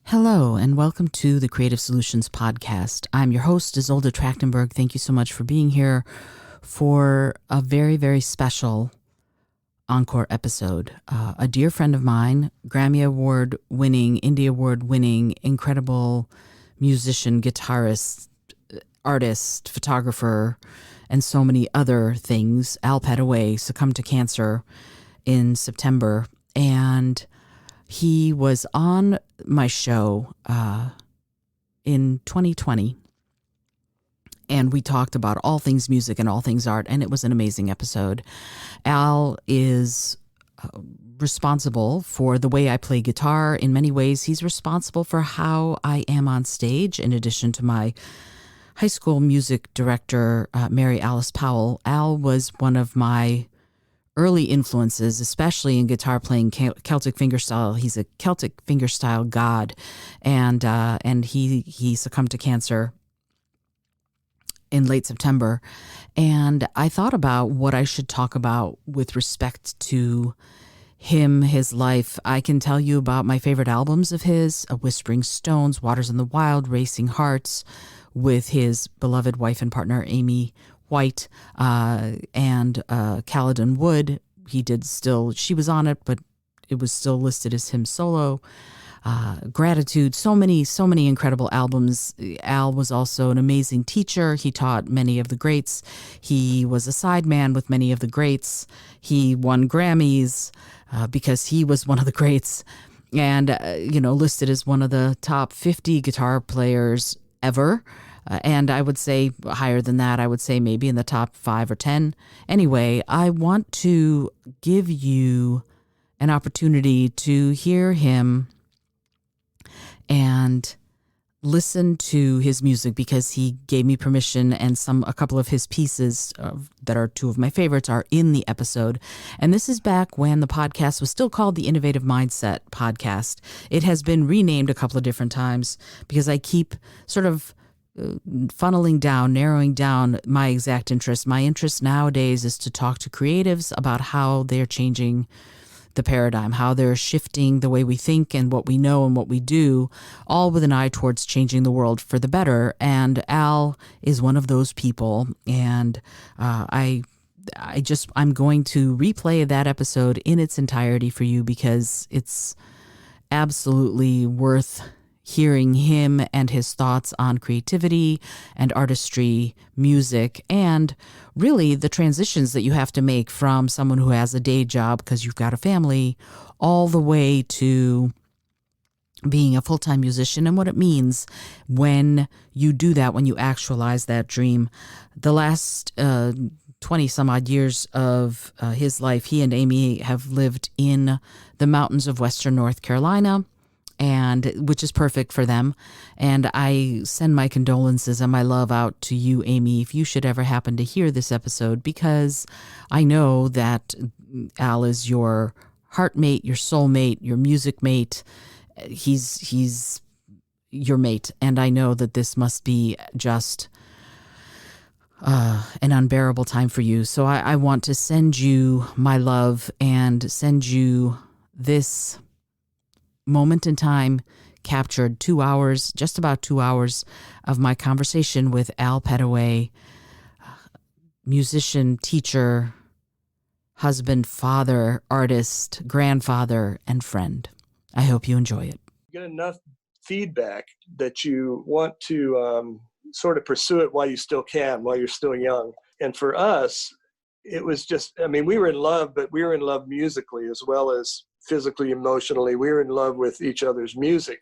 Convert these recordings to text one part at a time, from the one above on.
Hello, and welcome to the Creative Solutions Podcast. I'm your host, Isolde Trachtenberg. Thank you so much for being here for a very, very special Encore episode. A dear friend of mine, Grammy Award-winning, Indie Award-winning, incredible musician, guitarist, artist, photographer, and so many other things, Al Petteway, succumbed to cancer in September. And he was on my show in 2020, and we talked about all things music and all things art, and it was an amazing episode. Al is responsible for the way I play guitar. In many ways, he's responsible for how I am on stage, in addition to my high school music director, Mary Alice Powell. Al was one of my early influences, especially in guitar playing, Celtic fingerstyle. He's a Celtic fingerstyle god, and he succumbed to cancer in late September. And I thought about what I should talk about with respect to him, his life. I can tell you about my favorite albums of his: A Whispering Stones, Waters in the Wild, Racing Hearts, with his beloved wife and partner Amy White, and Caledon Wood. She was on it, but it was still listed as him solo. Gratitude, so many incredible albums. Al was also an amazing teacher. He taught many of the greats. He was a sideman with many of the greats. He won Grammys because he was one of the greats, and listed as one of the top 50 guitar players ever. And I would say higher than that. I would say maybe in the top 5 or 10. Anyway, I want to give you an opportunity to hear him and listen to his music, because he gave me permission, and a couple of his pieces that are two of my favorites are in the episode. And this is back when the podcast was still called the Innovative Mindset Podcast. It has been renamed a couple of different times because I keep sort of narrowing down my exact interest. My interest nowadays is to talk to creatives about how they're changing the paradigm, how they're shifting the way we think and what we know and what we do, all with an eye towards changing the world for the better. And Al is one of those people. And I'm going to replay that episode in its entirety for you, because it's absolutely worth hearing him and his thoughts on creativity and artistry, music, and really the transitions that you have to make from someone who has a day job because you've got a family, all the way to being a full-time musician, and what it means when you do that, when you actualize that dream. The last 20 some odd years of his life, he and Amy have lived in the mountains of Western North Carolina, and which is perfect for them. And I send my condolences and my love out to you, Amy, if you should ever happen to hear this episode, because I know that Al is your heart mate, your soul mate, your music mate. He's your mate. And I know that this must be just an unbearable time for you. So I want to send you my love and send you this moment in time captured 2 hours, just about 2 hours of my conversation with Al Petteway, musician, teacher, husband, father, artist, grandfather, and friend. I hope you enjoy it. Get enough feedback that you want to sort of pursue it while you still can, while you're still young. And for us, it was just, we were in love, but we were in love musically as well as physically, emotionally. We were in love with each other's music.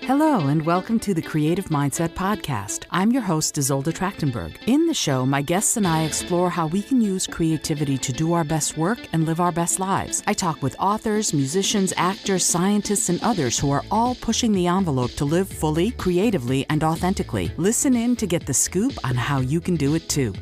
Hello, and welcome to the Creative Mindset Podcast. I'm your host, Isolde Trachtenberg. In the show, my guests and I explore how we can use creativity to do our best work and live our best lives. I talk with authors, musicians, actors, scientists, and others who are all pushing the envelope to live fully, creatively, and authentically. Listen in to get the scoop on how you can do it too.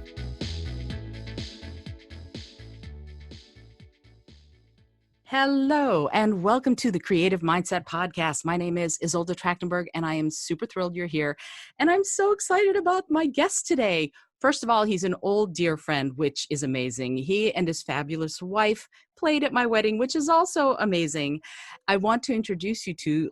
Hello, and welcome to the Creative Mindset Podcast. My name is Isolde Trachtenberg, and I am super thrilled you're here. And I'm so excited about my guest today, First of all, he's an old dear friend, which is amazing. He and his fabulous wife played at my wedding, which is also amazing. I want to introduce you to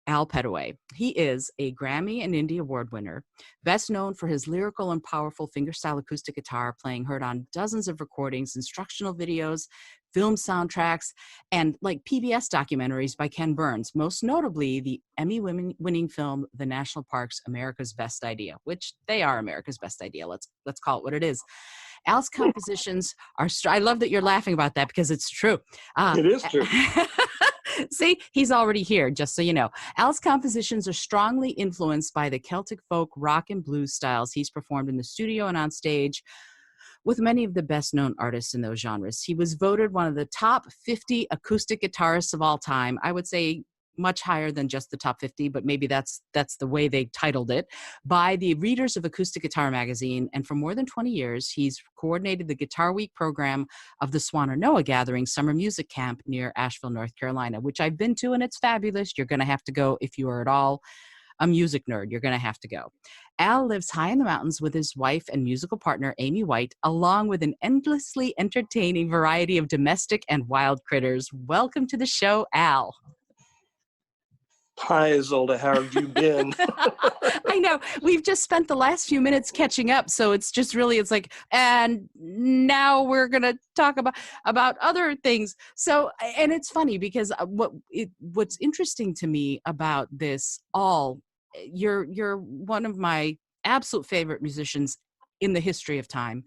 Al Petteway. He is a Grammy and Indie Award winner, best known for his lyrical and powerful fingerstyle acoustic guitar playing, heard on dozens of recordings, instructional videos, film soundtracks, and like PBS documentaries by Ken Burns, most notably the Emmy-winning film The National Parks: America's Best Idea, which they are America's best idea. Let's call it what it is. Al's compositions are, I love that you're laughing about that because it's true. It is true. See, he's already here, just so you know. Al's compositions are strongly influenced by the Celtic folk, rock, and blues styles he's performed in the studio and on stage with many of the best-known artists in those genres. He was voted one of the top 50 acoustic guitarists of all time. I would say much higher than just the top 50, but maybe that's the way they titled it, by the readers of Acoustic Guitar magazine. And for more than 20 years, he's coordinated the Guitar Week program of the Swannanoa Gathering Summer Music Camp near Asheville, North Carolina, which I've been to, and it's fabulous. You're going to have to go if you are at all a music nerd. You're going to have to go. Al lives high in the mountains with his wife and musical partner, Amy White, along with an endlessly entertaining variety of domestic and wild critters. Welcome to the show, Al. Hi, Isolde. How have you been? I know. We've just spent the last few minutes catching up. So it's just really, it's like, and now we're going to talk about other things. So, and it's funny because what's interesting to me about this all, you're one of my absolute favorite musicians in the history of time.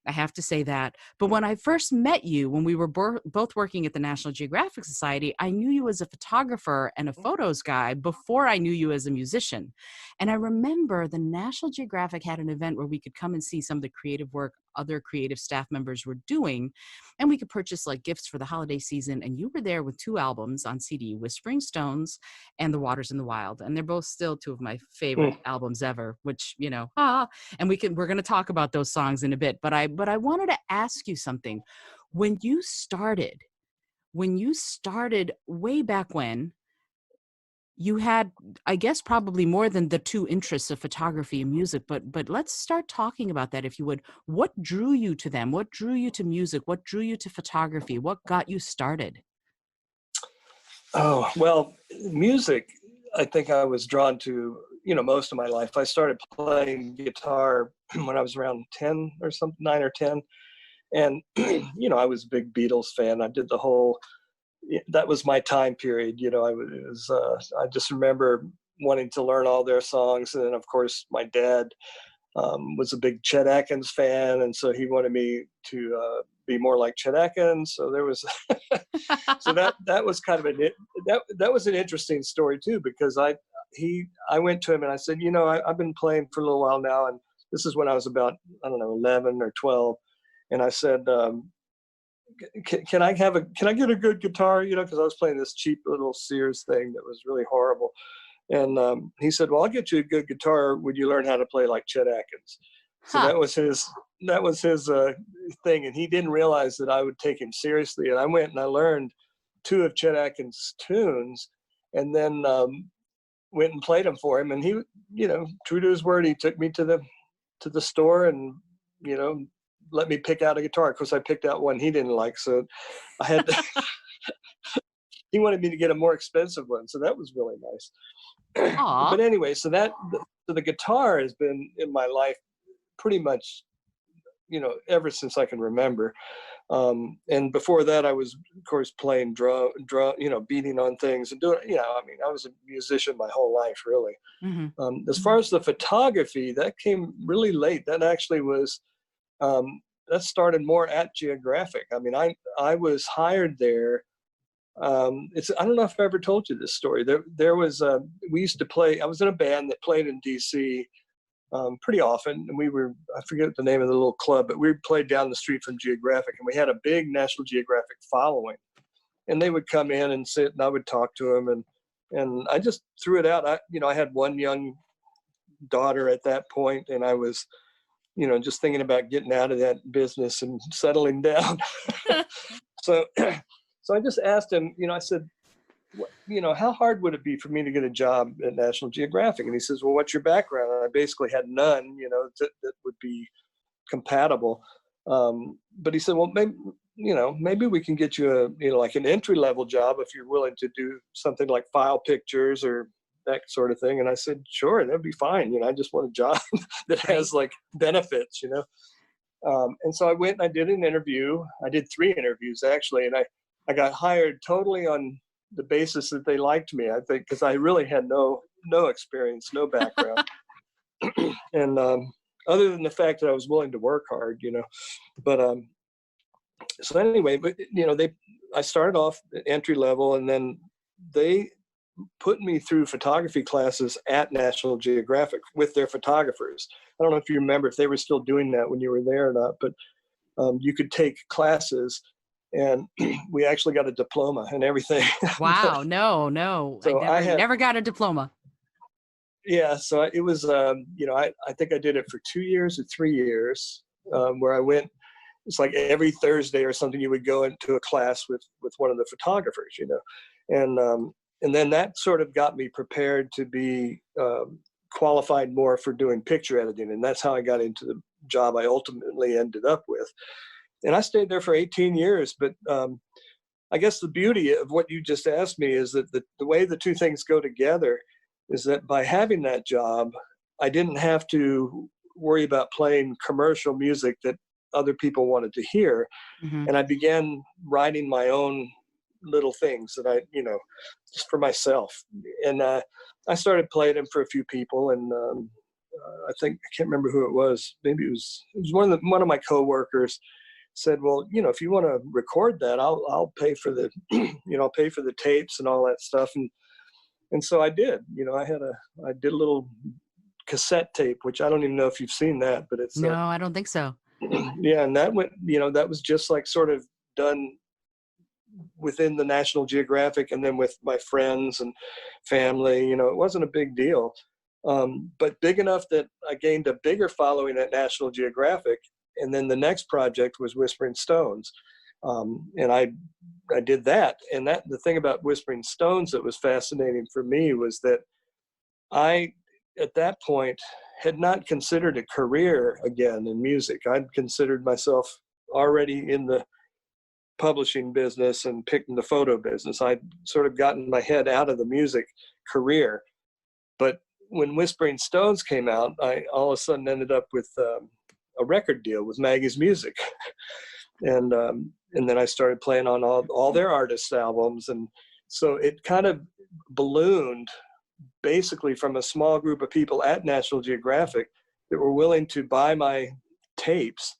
I have to say that. But when I first met you, when we were both working at the National Geographic Society, I knew you as a photographer and a photos guy before I knew you as a musician. And I remember the National Geographic had an event where we could come and see some of the creative work other creative staff members were doing, and we could purchase like gifts for the holiday season. And you were there with 2 albums on CD, Whispering Stones and The Waters in the Wild. And they're both still 2 of my favorite albums ever, which, you know, and we're going to talk about those songs in a bit. But I wanted to ask you something. When you started way back when, you had, I guess, probably more than the 2 interests of photography and music, but let's start talking about that, if you would. What drew you to them? What drew you to music? What drew you to photography? What got you started? Oh, well, music, I think I was drawn to, most of my life. I started playing guitar when I was around 10 or something, 9 or 10. And, I was a big Beatles fan. I did the whole, that was my time period. I just remember wanting to learn all their songs. And then, of course, my dad was a big Chet Atkins fan. And so he wanted me to be more like Chet Atkins. So there was, so that was kind of that was an interesting story too, because I went to him and I said, I've been playing for a little while now. And this is when I was about, 11 or 12. And I said, can I get a good guitar? Because I was playing this cheap little Sears thing that was really horrible. And he said, well, I'll get you a good guitar when you learn how to play like Chet Atkins. So that was his thing. And he didn't realize that I would take him seriously. And I went and I learned 2 of Chet Atkins' tunes, and then went and played them for him. And he, true to his word, he took me to the store and, let me pick out a guitar. Of course, I picked out one he didn't like, so I had to. He wanted me to get a more expensive one, so that was really nice. But anyway, so the guitar has been in my life pretty much, ever since I can remember. And before that, I was, of course, playing drum, beating on things and doing. I was a musician my whole life, really. Mm-hmm. As far as the photography, that came really late. That actually was. That started more at Geographic. I was hired there. I don't know if I ever told you this story. There was we used to play. I was in a band that played in DC pretty often, and I forget the name of the little club, but we played down the street from Geographic, and we had a big National Geographic following. And they would come in and sit, and I would talk to them, and I just threw it out. I had one young daughter at that point, and I was. Just thinking about getting out of that business and settling down. So I just asked him, I said, how hard would it be for me to get a job at National Geographic? And he says, well, what's your background? And I basically had none, that would be compatible. But he said, well, maybe we can get you like an entry level job if you're willing to do something like file pictures or that sort of thing. And I said, sure, that'd be fine. I just want a job that has like benefits, and so I went and I did an interview. I did 3 interviews actually. And I got hired totally on the basis that they liked me, I think, because I really had no experience, no background. And other than the fact that I was willing to work hard, but so anyway, but I started off at entry level, and then they put me through photography classes at National Geographic with their photographers. I don't know if you remember if they were still doing that when you were there or not, but you could take classes, and we actually got a diploma and everything. Wow. No. So I never got a diploma. Yeah. So it was, I think I did it for 2 years or 3 years, where I went. It's like every Thursday or something, you would go into a class with one of the photographers, and then that sort of got me prepared to be qualified more for doing picture editing. And that's how I got into the job I ultimately ended up with. And I stayed there for 18 years. But I guess the beauty of what you just asked me is that the way the two things go together is that by having that job, I didn't have to worry about playing commercial music that other people wanted to hear. Mm-hmm. And I began writing my own little things that I, just for myself. And I started playing them for a few people. And I can't remember who it was. Maybe it was one of my coworkers said, well, if you want to record that, I'll pay for the, I'll pay for the tapes and all that stuff. And so I did. I did a little cassette tape, which I don't even know if you've seen that, but it's no, I don't think so. Yeah, and that went, that was just like sort of done within the National Geographic, and then with my friends and family. It wasn't a big deal, but big enough that I gained a bigger following at National Geographic. And then the next project was Whispering Stones, and I did that. And the thing about Whispering Stones that was fascinating for me was that I, at that point, had not considered a career again in music. I'd considered myself already in the publishing business and picking the photo business. I'd sort of gotten my head out of the music career. But when Whispering Stones came out, I all of a sudden ended up with a record deal with Maggie's Music. And then I started playing on all their artists' albums. And so it kind of ballooned basically from a small group of people at National Geographic that were willing to buy my tapes.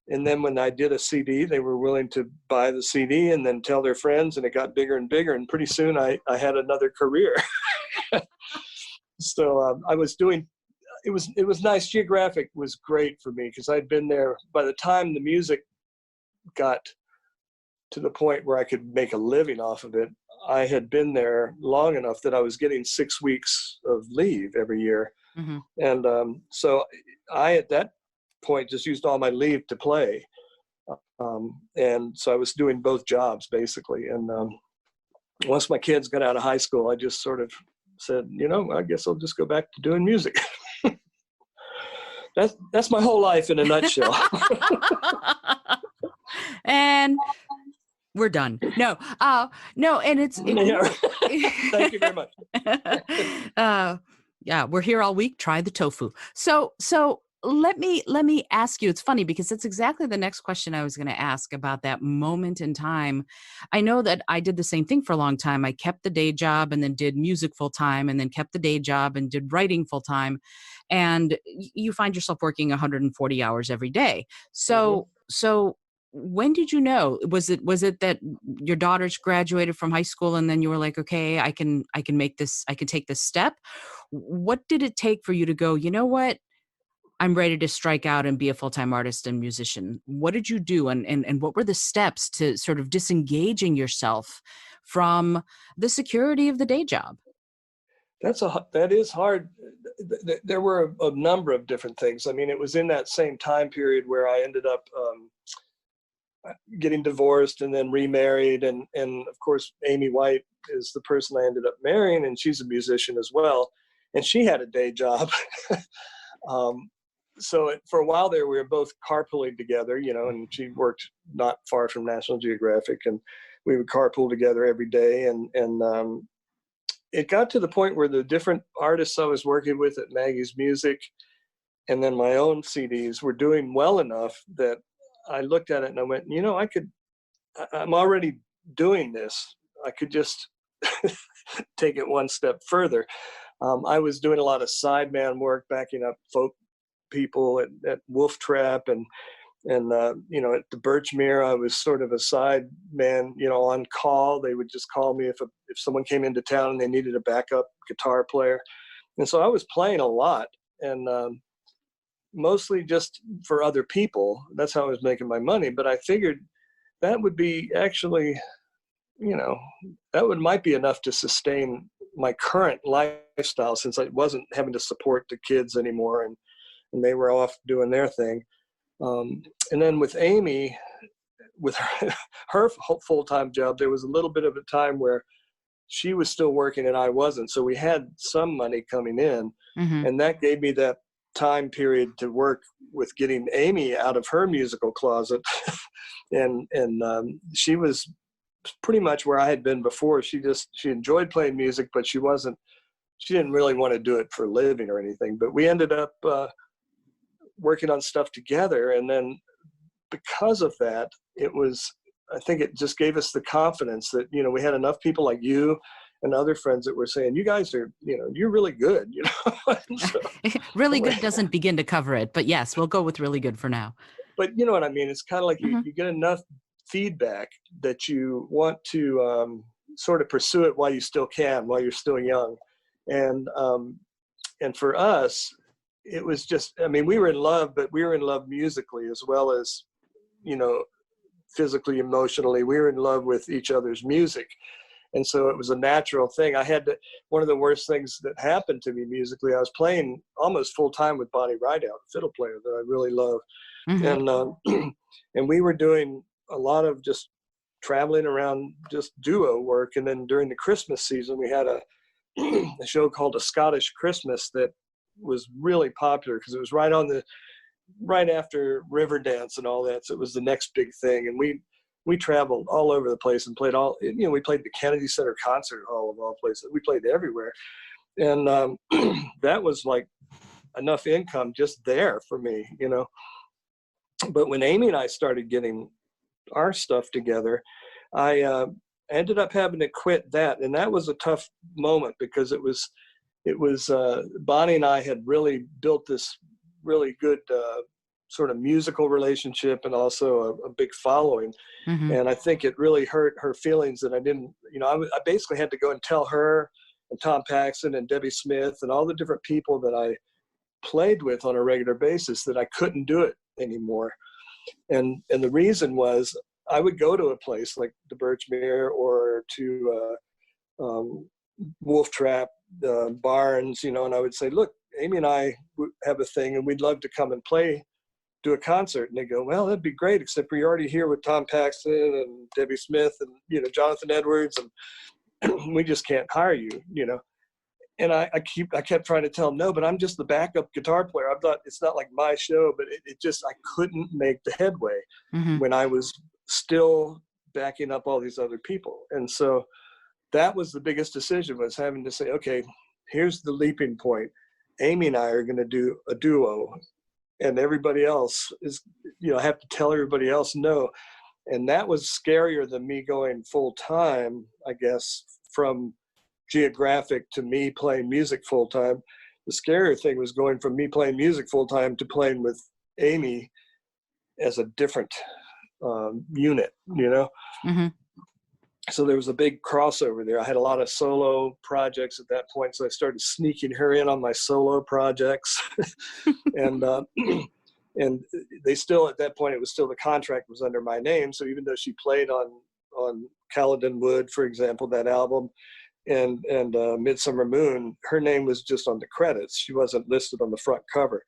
And then when I did a CD, they were willing to buy the CD and then tell their friends, and it got bigger and bigger. And pretty soon I had another career. So I was doing, it was nice. Geographic was great for me because I'd been there. By the time the music got to the point where I could make a living off of it, I had been there long enough that I was getting 6 weeks of leave every year. Mm-hmm. And so I, at that point, just used all my leave to play. And so I was doing both jobs basically. And once my kids got out of high school, I just sort of said, I guess I'll just go back to doing music. That's my whole life in a nutshell. And we're done. No, and it's Thank you very much. Yeah, we're here all week. Try the tofu. So let me ask you. It's funny because that's exactly the next question I was going to ask about that moment in time. I know that I did the same thing for a long time. I kept the day job and then did music full time, and then kept the day job and did writing full time. And you find yourself working 140 hours every day. So when did you know? Was it that your daughters graduated from high school and then you were like, okay, I can make this, I can take this step? What did it take for you to go, you know what? I'm ready to strike out and be a full-time artist and musician. What did you do? And what were the steps to sort of disengaging yourself from the security of the day job? That is hard. There were a number of different things. I mean, it was in that same time period where I ended up getting divorced and then remarried. And of course, Amy White is the person I ended up marrying, and she's a musician as well. And she had a day job. for a while there, we were both carpooling together, and she worked not far from National Geographic, and we would carpool together every day. And it got to the point where the different artists I was working with at Maggie's Music and then my own CDs were doing well enough that I looked at it and I went, I'm already doing this. I could just take it one step further. I was doing a lot of sideman work, backing up folk people at Wolf Trap and at the Birchmere, I was sort of a side man, on call. They would just call me if someone came into town and they needed a backup guitar player. And so I was playing a lot, and mostly just for other people. That's how I was making my money. But I figured that would be actually, might be enough to sustain my current lifestyle, since I wasn't having to support the kids anymore, and they were off doing their thing. And then with Amy, with her full-time job, there was a little bit of a time where she was still working and I wasn't. So we had some money coming in, and that gave me that time period to work with getting Amy out of her musical closet. and she was pretty much where I had been before. She enjoyed playing music, but she didn't really want to do it for a living or anything. But we ended up working on stuff together. And then because of that, I think it just gave us the confidence that, we had enough people like you and other friends that were saying, you guys are, you're really good, So, really good doesn't begin to cover it, but yes, we'll go with really good for now. But you know what I mean? It's kind of like you get enough feedback that you want to sort of pursue it while you still can, while you're still young. And for us, it was just, we were in love, but we were in love musically as well as, physically, emotionally. We were in love with each other's music. And so it was a natural thing. One of the worst things that happened to me musically, I was playing almost full time with Bonnie Rideout, a fiddle player that I really love. And we were doing a lot of just traveling around, just duo work. And then during the Christmas season, we had a show called A Scottish Christmas that was really popular because it was right after Riverdance and all that. So it was the next big thing. And we traveled all over the place and played we played the Kennedy Center Concert Hall of all places. We played everywhere. And that was like enough income just there for me, But when Amy and I started getting our stuff together, I ended up having to quit that. And that was a tough moment because it was Bonnie and I had really built this really good sort of musical relationship and also a big following. And I think it really hurt her feelings that I didn't, I basically had to go and tell her and Tom Paxson and Debbie Smith and all the different people that I played with on a regular basis that I couldn't do it anymore. And the reason was I would go to a place like the Birchmere or to Wolf Trap, Barnes, and I would say, look, Amy and I have a thing and we'd love to come and do a concert. And they go, well, that'd be great, except for you're already here with Tom Paxton and Debbie Smith and, Jonathan Edwards, and we just can't hire you, And I kept trying to tell them, no, but I'm just the backup guitar player. I thought it's not like my show, but it just, I couldn't make the headway when I was still backing up all these other people. And so that was the biggest decision, was having to say, okay, here's the leaping point. Amy and I are going to do a duo, and everybody else is, I have to tell everybody else no. And that was scarier than me going full time, I guess, from Geographic to me playing music full time. The scarier thing was going from me playing music full time to playing with Amy as a different unit, So there was a big crossover there. I had a lot of solo projects at that point, so I started sneaking her in on my solo projects. And they still, at that point, the contract was under my name. So even though she played on Caledon Wood, for example, that album, and Midsummer Moon, her name was just on the credits. She wasn't listed on the front cover.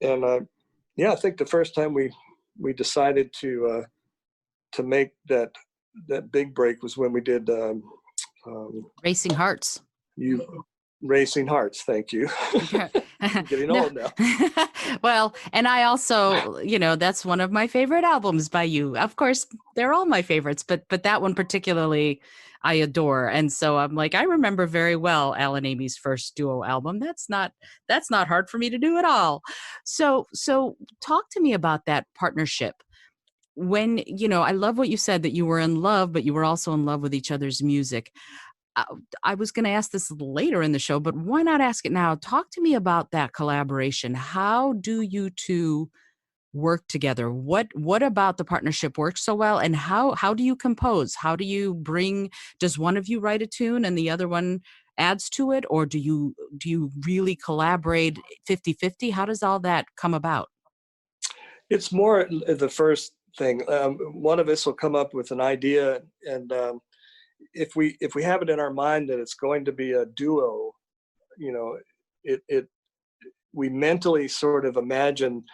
And I think the first time we decided to make that big break was when we did Racing Hearts. Racing Hearts, thank you. I'm getting No. old now. Well, and I also, that's one of my favorite albums by you. Of course, they're all my favorites, but that one particularly I adore. And so I'm like, I remember very well Al and Amy's first duo album. That's not hard for me to do at all. So talk to me about that partnership. When, I love what you said, that you were in love, but you were also in love with each other's music. uh, I was going to ask this later in the show, but why not ask it now? Talk to me about that collaboration. How do you two work together? What about the partnership works so well? And how do you compose? How do you does one of you write a tune and the other one adds to it? Or do you really collaborate 50-50? How does all that come about? It's more the first thing. One of us will come up with an idea, and if we have it in our mind that it's going to be a duo, you know, it we mentally sort of imagine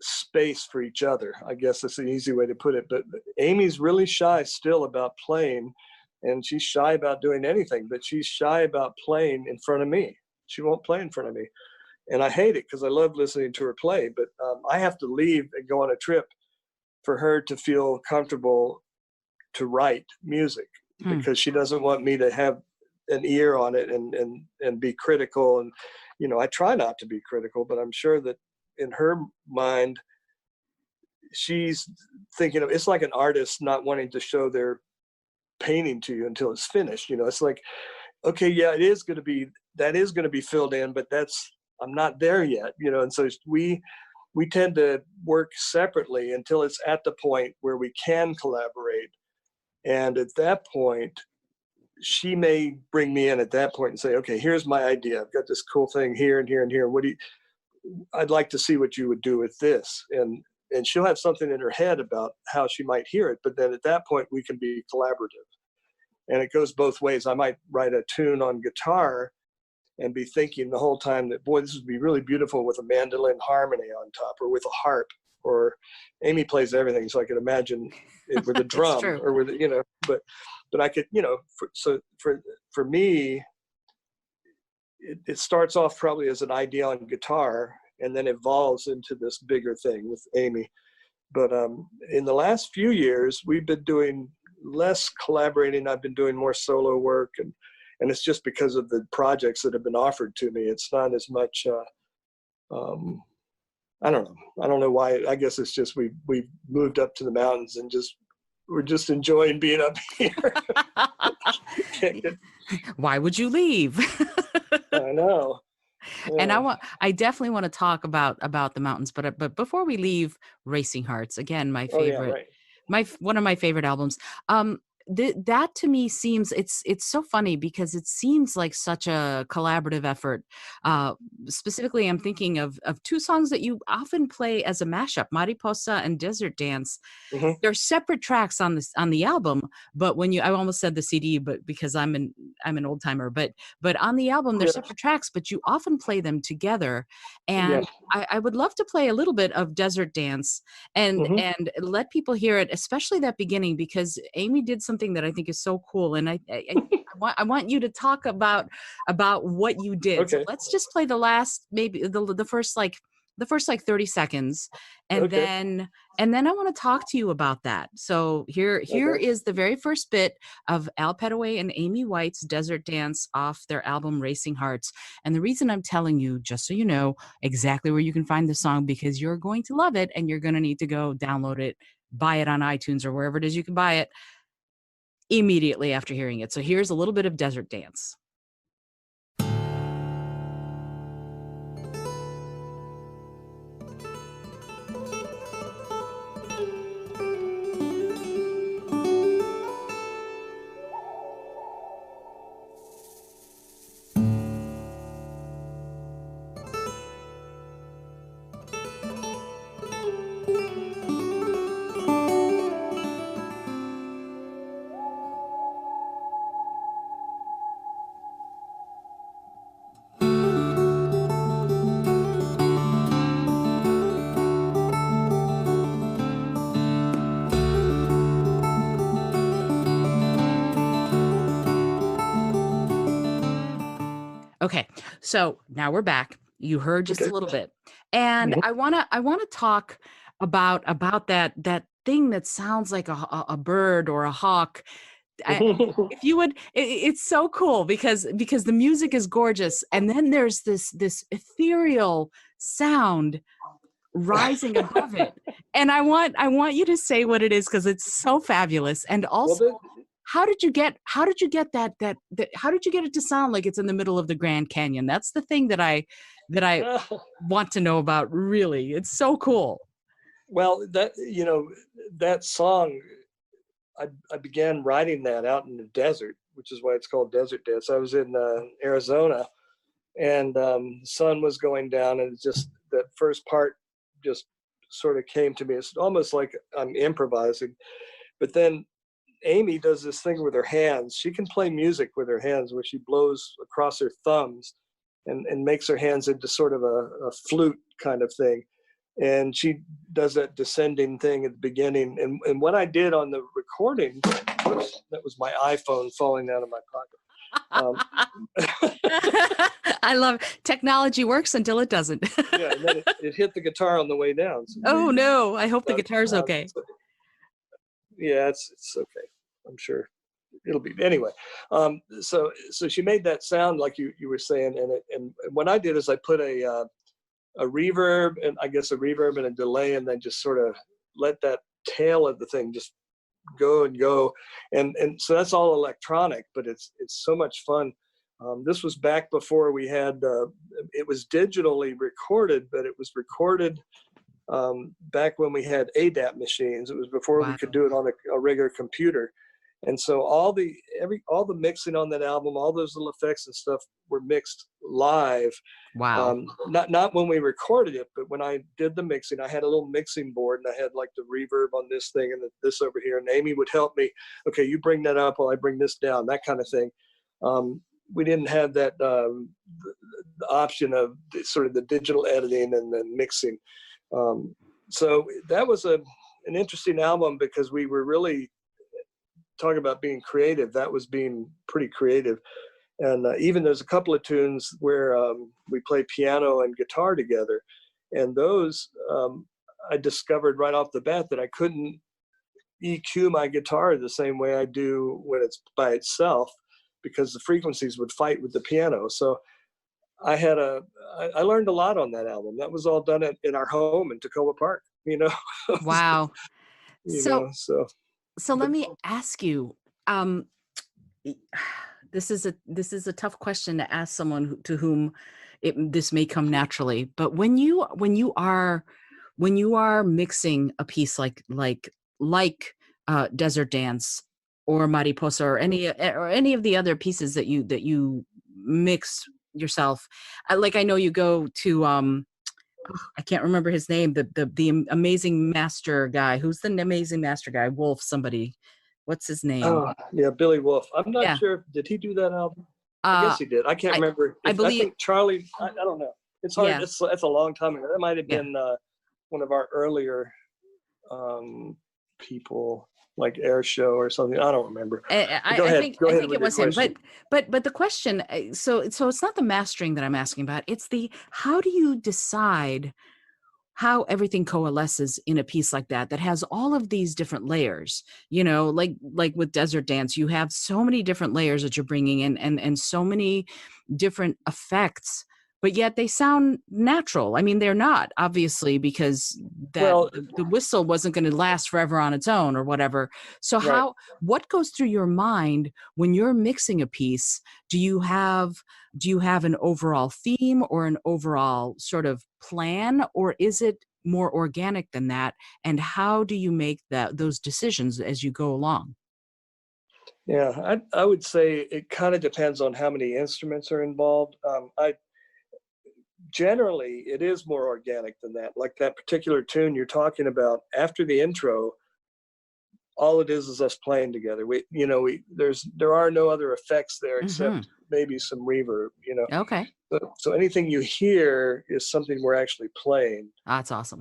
space for each other. I guess that's an easy way to put it. But Amy's really shy still about playing, and she's shy about doing anything, but she's shy about playing in front of me. She won't play in front of me. And I hate it because I love listening to her play, but I have to leave and go on a trip for her to feel comfortable to write music, Hmm. because she doesn't want me to have an ear on it and be critical. And, I try not to be critical, but I'm sure that in her mind, she's thinking of, it's like an artist not wanting to show their painting to you until it's finished. It's like, okay, yeah, that is going to be filled in, but I'm not there yet. And so we tend to work separately until it's at the point where we can collaborate. And at that point, she may bring me in at that point and say, okay, here's my idea. I've got this cool thing here and here and here. I'd like to see what you would do with this. And she'll have something in her head about how she might hear it. But then at that point, we can be collaborative. And it goes both ways. I might write a tune on guitar and be thinking the whole time that, boy, this would be really beautiful with a mandolin harmony on top, or with a harp. Or Amy plays everything, so I could imagine it with a drum or with, but I could, for me, it starts off probably as an idea on guitar and then evolves into this bigger thing with Amy. But in the last few years, we've been doing less collaborating. I've been doing more solo work, and it's just because of the projects that have been offered to me. It's not as much, I don't know. I don't know why. I guess it's just we've moved up to the mountains and we're just enjoying being up here. Why would you leave? I know. Yeah. And I definitely want to talk about the mountains, but before we leave Racing Hearts, again, my favorite, Oh, yeah, right. one of my favorite albums. That to me seems, it's so funny because it seems like such a collaborative effort. Specifically, I'm thinking of two songs that you often play as a mashup, Mariposa and Desert Dance. Mm-hmm. They're separate tracks on the album, but I almost said the CD, but because I'm an old timer, but on the album they're Yeah. separate tracks, but you often play them together. And Yeah. I would love to play a little bit of Desert Dance and Mm-hmm. let people hear it, especially that beginning, because Amy did something that I think is so cool, and I want you to talk about what you did. Okay. So let's just play the last, maybe the first like 30 seconds, and Okay. then I want to talk to you about that. So here Okay. is the very first bit of Al Petteway and Amy White's Desert Dance off their album Racing Hearts. And the reason I'm telling you, just so you know exactly where you can find the song, because you're going to love it and you're going to need to go download it, buy it on iTunes or wherever it is you can buy it immediately after hearing it. So here's a little bit of Desert Dance. Okay, so now we're back. You heard just Okay. a little bit. And Mhm. I wanna talk about that thing that sounds like a bird or a hawk. I, if you would, it's so cool because the music is gorgeous, and then there's this ethereal sound rising above it. And I want you to say what it is because it's so fabulous. And Well, also, how did you get that how did you get it to sound like it's in the middle of the Grand Canyon? That's the thing that I want to know about, really. It's so cool. well, that song, I began writing that out in the desert, which is why it's called Desert Dance. I was in Arizona, and the sun was going down, and just that first part just sort of came to me. It's almost like I'm improvising, but then Amy does this thing with her hands. She can play music with her hands where she blows across her thumbs and makes her hands into sort of a flute kind of thing. And she does that descending thing at the beginning. And what I did on the recording, whoops, that was my iPhone falling out of my pocket. I love technology works until it doesn't. Yeah, and then it hit the guitar on the way down. So, Oh no, I hope the uh, guitar's okay. so, yeah, it's okay. I'm sure it'll be anyway. So she made that sound like you were saying, and what I did is I put a reverb, and I guess a reverb and a delay, and then just sort of let that tail of the thing just go and go, and so that's all electronic, but it's so much fun. This was back before we had it was digitally recorded, but it was recorded back when we had ADAT machines. It was before we Wow. could do it on a regular computer. And so all the mixing on that album, all those little effects and stuff were mixed live. Wow. Not when we recorded it, but when I did the mixing, I had a little mixing board, and I had like the reverb on this thing and this over here. And Amy would help me. Okay, you bring that up while I bring this down, that kind of thing. We didn't have that the option of sort of the digital editing and then mixing. So that was an interesting album because we were really talking about being creative. That was being pretty creative. And even there's a couple of tunes where we play piano and guitar together. And those I discovered right off the bat that I couldn't EQ my guitar the same way I do when it's by itself, because the frequencies would fight with the piano. So I learned a lot on that album. That was all done in our home in Tacoma Park, Wow. So so, so let but me ask you, um, y- this is a tough question to ask someone to whom this may come naturally. But when you are mixing a piece like Desert Dance or Mariposa or any of the other pieces that you mix yourself, I know you go to I can't remember his name, the amazing master guy. Who's the amazing master guy? Wolf somebody. What's his name? oh yeah, Billy Wolf. I'm not Yeah. sure. Did he do that album? I Uh guess he did. I can't I remember. I I believe think Charlie. I don't know. It's hard. yeah, That's a long time ago. That might have yeah. been one of our earlier people, like Air Show or something. I don't remember. I, But I I think Go I ahead think with it your was him. question. But the question, so it's not the mastering that I'm asking about. It's the how do you decide how everything coalesces in a piece like that has all of these different layers, like with Desert Dance, you have so many different layers that you're bringing in, and so many different effects, but yet they sound natural. I mean, they're not, obviously, because that Well, the whistle wasn't going to last forever on its own or whatever. So right. what goes through your mind when you're mixing a piece? Do you have an overall theme or an overall sort of plan, or is it more organic than that? And how do you make those decisions as you go along? Yeah, I would say it kind of depends on how many instruments are involved. I generally it is more organic than that. Like that particular tune you're talking about, after the intro, all it is us playing together. There are no other effects there Hmm. except maybe some reverb. Okay. So anything you hear is something we're actually playing. That's awesome.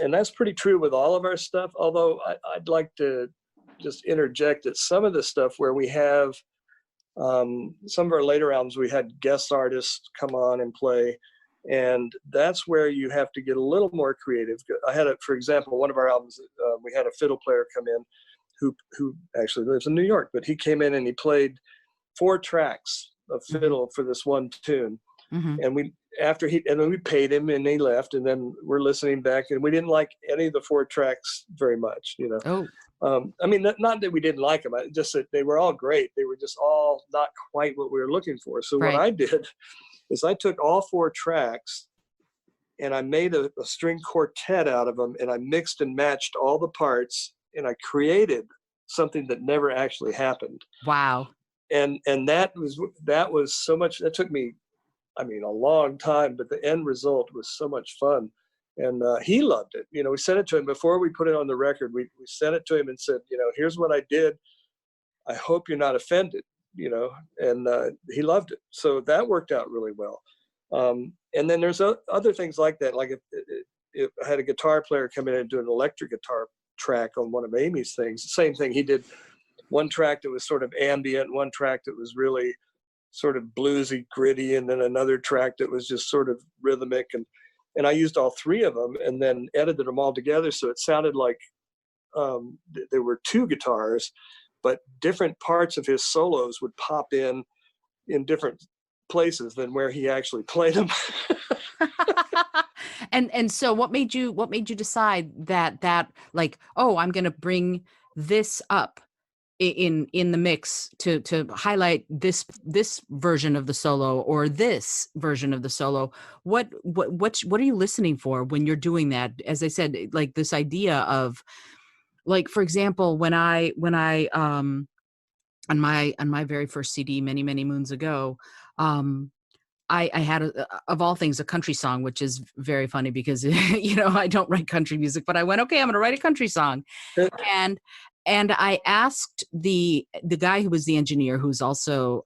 And that's pretty true with all of our stuff. Although I'd like to just interject that some of the stuff where we have some of our later albums, we had guest artists come on and play. And that's where you have to get a little more creative. I had for example, one of our albums, we had a fiddle player come in who actually lives in New York, but he came in and he played 4 tracks of fiddle for this one tune. And then we paid him and he left, and then we're listening back and we didn't like any of the 4 tracks very much, I mean, not that we didn't like them, just that they were all great. They were just all not quite what we were looking for. So what I did is I took all 4 tracks and I made a string quartet out of them, and I mixed and matched all the parts, and I created something that never actually happened. Wow. And that was so much, that took me, I mean, a long time, but the end result was so much fun. And he loved it. We sent it to him before we put it on the record. We sent it to him and said, here's what I did. I hope you're not offended, and he loved it. So that worked out really well. And then there's other things like that. Like if I had a guitar player come in and do an electric guitar track on one of Amy's things, same thing. He did one track that was sort of ambient, one track that was really sort of bluesy, gritty, and then another track that was just sort of rhythmic. And I used all 3 of them and then edited them all together. So it sounded like there were 2 guitars, but different parts of his solos would pop in different places than where he actually played them. And so what made you decide that like, oh, I'm going to bring this up in the mix to highlight this version of the solo or this version of the solo? What are you listening for when you're doing that? As I said, like this idea of, like, for example, when I on my very first CD many moons ago, I had of all things a country song, which is very funny because I don't write country music, but I went, okay, I'm going to write a country song, and I asked the guy who was the engineer, who's also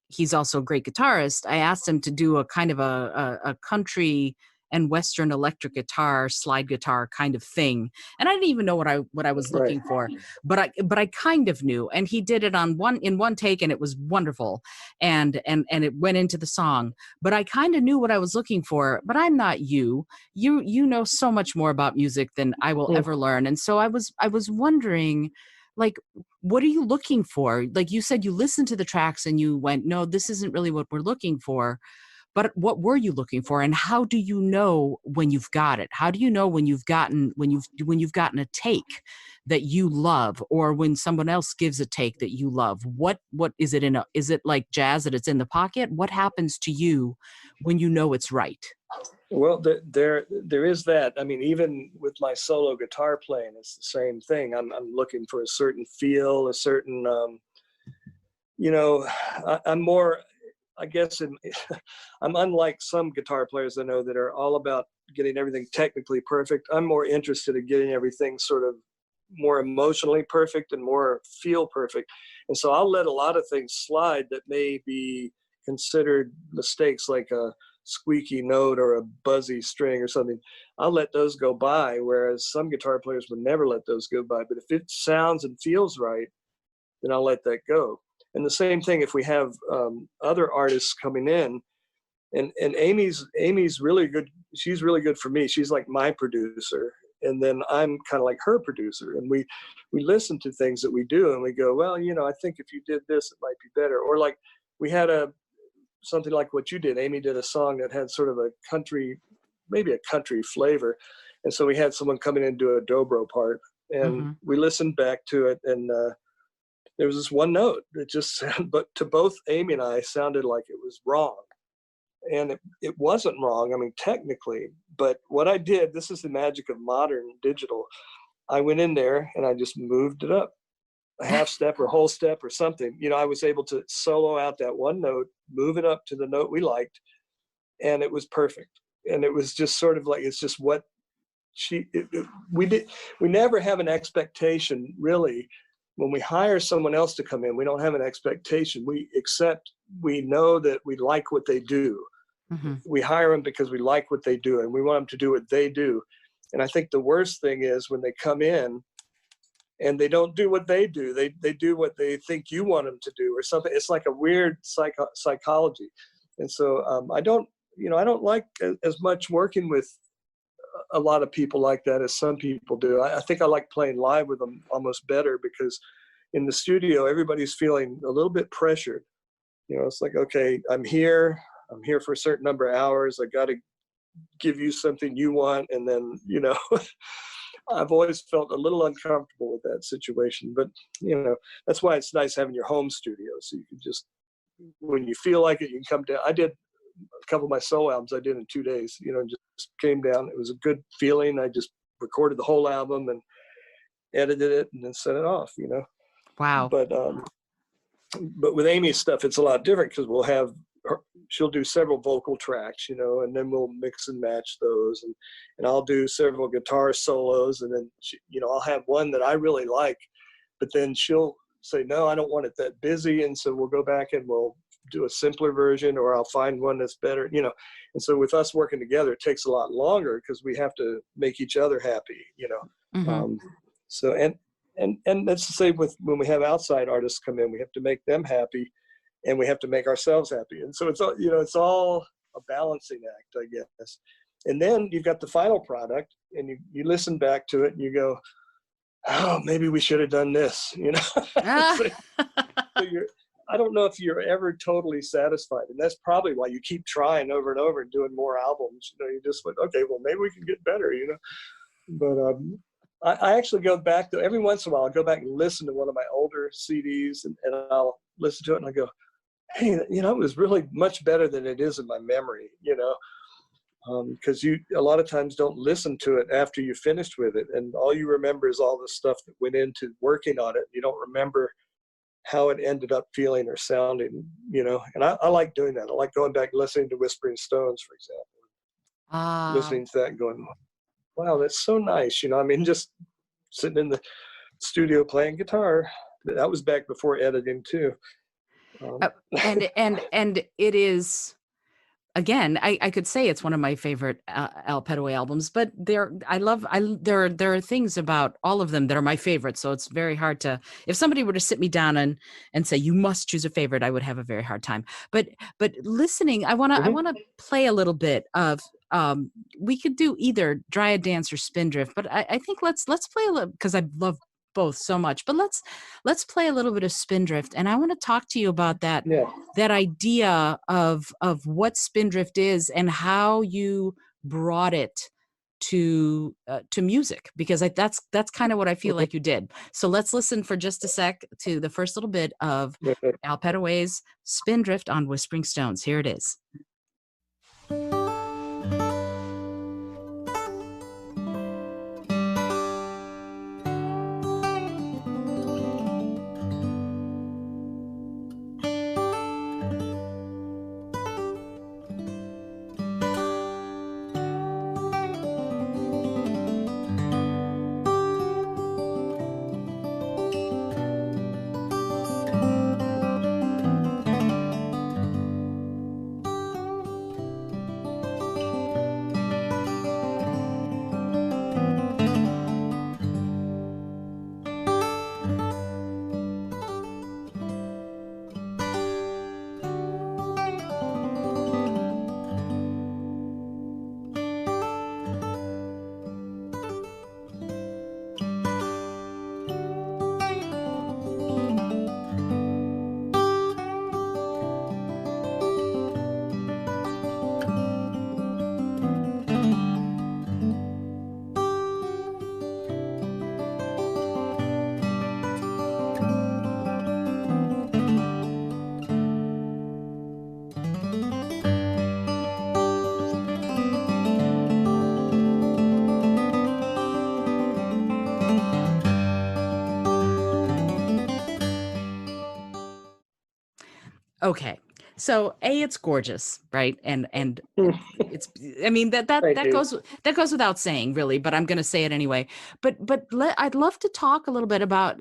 he's also a great guitarist. I asked him to do a kind of a country and Western electric guitar, slide guitar kind of thing. And I didn't even know what I was looking for, but I kind of knew. And he did it in one take, and it was wonderful. And it went into the song. But I kind of knew what I was looking for. But I'm not you. You know so much more about music than I will ever learn. And so I was wondering, like, what are you looking for? Like you said, you listened to the tracks and you went, no, this isn't really what we're looking for. But what were you looking for, and how do you know when you've got it? How do you know when you've gotten a take that you love, or when someone else gives a take that you love? What is it is it like jazz that it's in the pocket? What happens to you when you know it's right? Well, there is that. I mean, even with my solo guitar playing, it's the same thing. I'm looking for a certain feel, a certain, I'm more, I guess I'm unlike some guitar players I know that are all about getting everything technically perfect. I'm more interested in getting everything sort of more emotionally perfect and more feel perfect. And so I'll let a lot of things slide that may be considered mistakes, like a squeaky note or a buzzy string or something. I'll let those go by, whereas some guitar players would never let those go by. But if it sounds and feels right, then I'll let that go. And the same thing if we have other artists coming in, and Amy's really good. She's really good for me. She's like my producer, and then I'm kind of like her producer. And we listen to things that we do, and we go, well, I think if you did this, it might be better. Or like we had something like what you did. Amy did a song that had sort of a country, maybe a country flavor, and so we had someone come in and do a dobro part, and we listened back to it, and there was this one note that just, but to both Amy and I, sounded like it was wrong. And it wasn't wrong, I mean, technically. But what I did, this is the magic of modern digital. I went in there and I just moved it up a half step or whole step or something. I was able to solo out that one note, move it up to the note we liked, and it was perfect. And it was just sort of like, it's just what we never have an expectation, really. When we hire someone else to come in, we don't have an expectation. We know that we like what they do. We hire them because we like what they do, and we want them to do what they do. And I think the worst thing is when they come in and they don't do what they do. They do what they think you want them to do or something. It's like a weird psychology. And so I don't I don't like as much working with a lot of people like that as some people do. I think I like playing live with them almost better, because in the studio, everybody's feeling a little bit pressured. It's like, okay, I'm here for a certain number of hours. I got to give you something you want. And then, I've always felt a little uncomfortable with that situation, but that's why it's nice having your home studio. So you can just, when you feel like it, you can come down. I did a couple of my solo albums I did in 2 days, just came down. It was a good feeling. I just recorded the whole album and edited it and then sent it off, Wow. But with Amy's stuff, it's a lot different, because she'll do several vocal tracks, and then we'll mix and match those, and I'll do several guitar solos, and then I'll have one that I really like, but then she'll say, no, I don't want it that busy, and so we'll go back and we'll do a simpler version, or I'll find one that's better, and so with us working together, it takes a lot longer, because we have to make each other happy, Mm-hmm. So and that's the same with when we have outside artists come in. We have to make them happy, and we have to make ourselves happy. And so it's all a balancing act, I guess. And then you've got the final product, and you listen back to it and you go, oh, maybe we should have done this, So I don't know if you're ever totally satisfied. And that's probably why you keep trying over and over and doing more albums. You just went, okay, well, maybe we can get better, But I actually go back to, every once in a while, I'll go back and listen to one of my older CDs, and I'll listen to it and I go, hey, it was really much better than it is in my memory, because you a lot of times don't listen to it after you finished with it, and all you remember is all the stuff that went into working on it. You don't remember how it ended up feeling or sounding, and I like doing that. I like going back and listening to Whispering Stones, for example, listening to that and going, wow, that's so nice. Just sitting in the studio playing guitar. That was back before editing too. And it is, again, I could say it's one of my favorite Al Petteway albums, but there are things about all of them that are my favorites. So it's very hard to, if somebody were to sit me down and say, you must choose a favorite, I would have a very hard time. But listening, I want to play a little bit of, we could do either Dryad Dance or Spindrift, but I think let's play a little, because I love both so much, but let's play a little bit of Spindrift, and I want to talk to you about that that idea of what Spindrift is and how you brought it to music, because that's kind of what I feel like you did. So let's listen for just a sec to the first little bit of Al Petteway's Spindrift on Whispering Stones. Here it is. Okay. So it's gorgeous, right? And it's, I mean, that goes without saying, really, but I'm going to say it anyway. But I'd love to talk a little bit about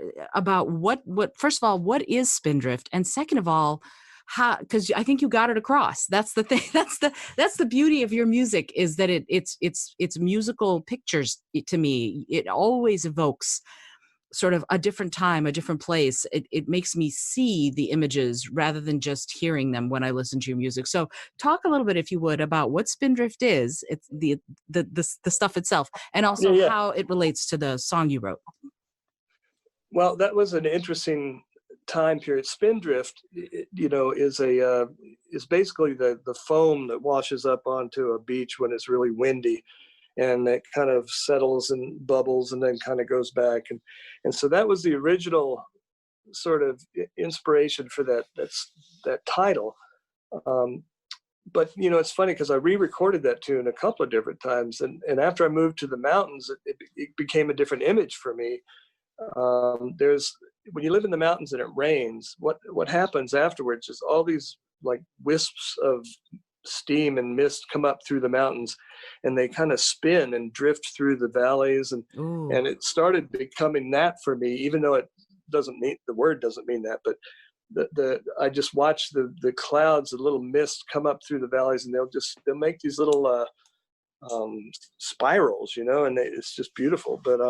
what first of all, what is Spindrift, and second of all, how, because I think you got it across. That's the thing. That's the beauty of your music, is that it's musical pictures to me. It always evokes sort of a different time, a different place. It makes me see the images rather than just hearing them when I listen to your music. So talk a little bit, if you would, about what Spindrift is. It's the stuff itself, and also Yeah. how it relates to the song you wrote. Well, that was an interesting time period. Spindrift, is basically the foam that washes up onto a beach when it's really windy, and it kind of settles and bubbles and then kind of goes back. And so that was the original sort of inspiration for that title. But, it's funny because I re-recorded that tune a couple of different times. And after I moved to the mountains, it became a different image for me. When you live in the mountains and it rains, what happens afterwards is all these like wisps of steam and mist come up through the mountains, and they kind of spin and drift through the valleys, and it started becoming that for me, even though the word doesn't mean that, but I just watch the clouds, the little mist come up through the valleys, and they'll make these little spirals, and it's just beautiful. But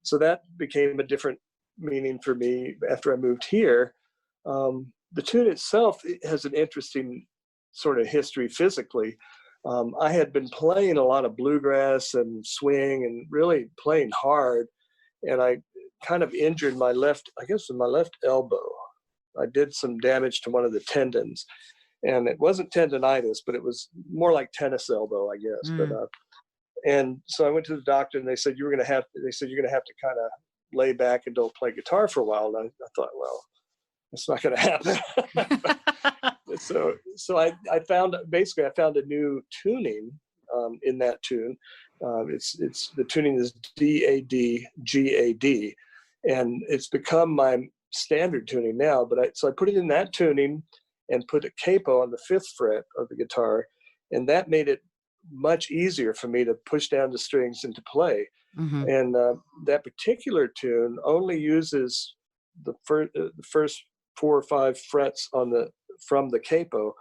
so that became a different meaning for me after I moved here. The tune itself has an interesting sort of history physically. I had been playing a lot of bluegrass and swing and really playing hard, and I kind of injured my left elbow. I did some damage to one of the tendons, and it wasn't tendonitis, but it was more like tennis elbow, I guess. But and so I went to the doctor, and they said you're going to have to kind of lay back and don't play guitar for a while. And I thought, well, it's not going to happen. So I found a new tuning in that tune. It's the tuning is D-A-D, G-A-D, and it's become my standard tuning now. But I put it in that tuning and put a capo on the 5th fret of the guitar, and that made it much easier for me to push down the strings and to play. Mm-hmm. And that particular tune only uses the first 4 or 5 frets from the capo,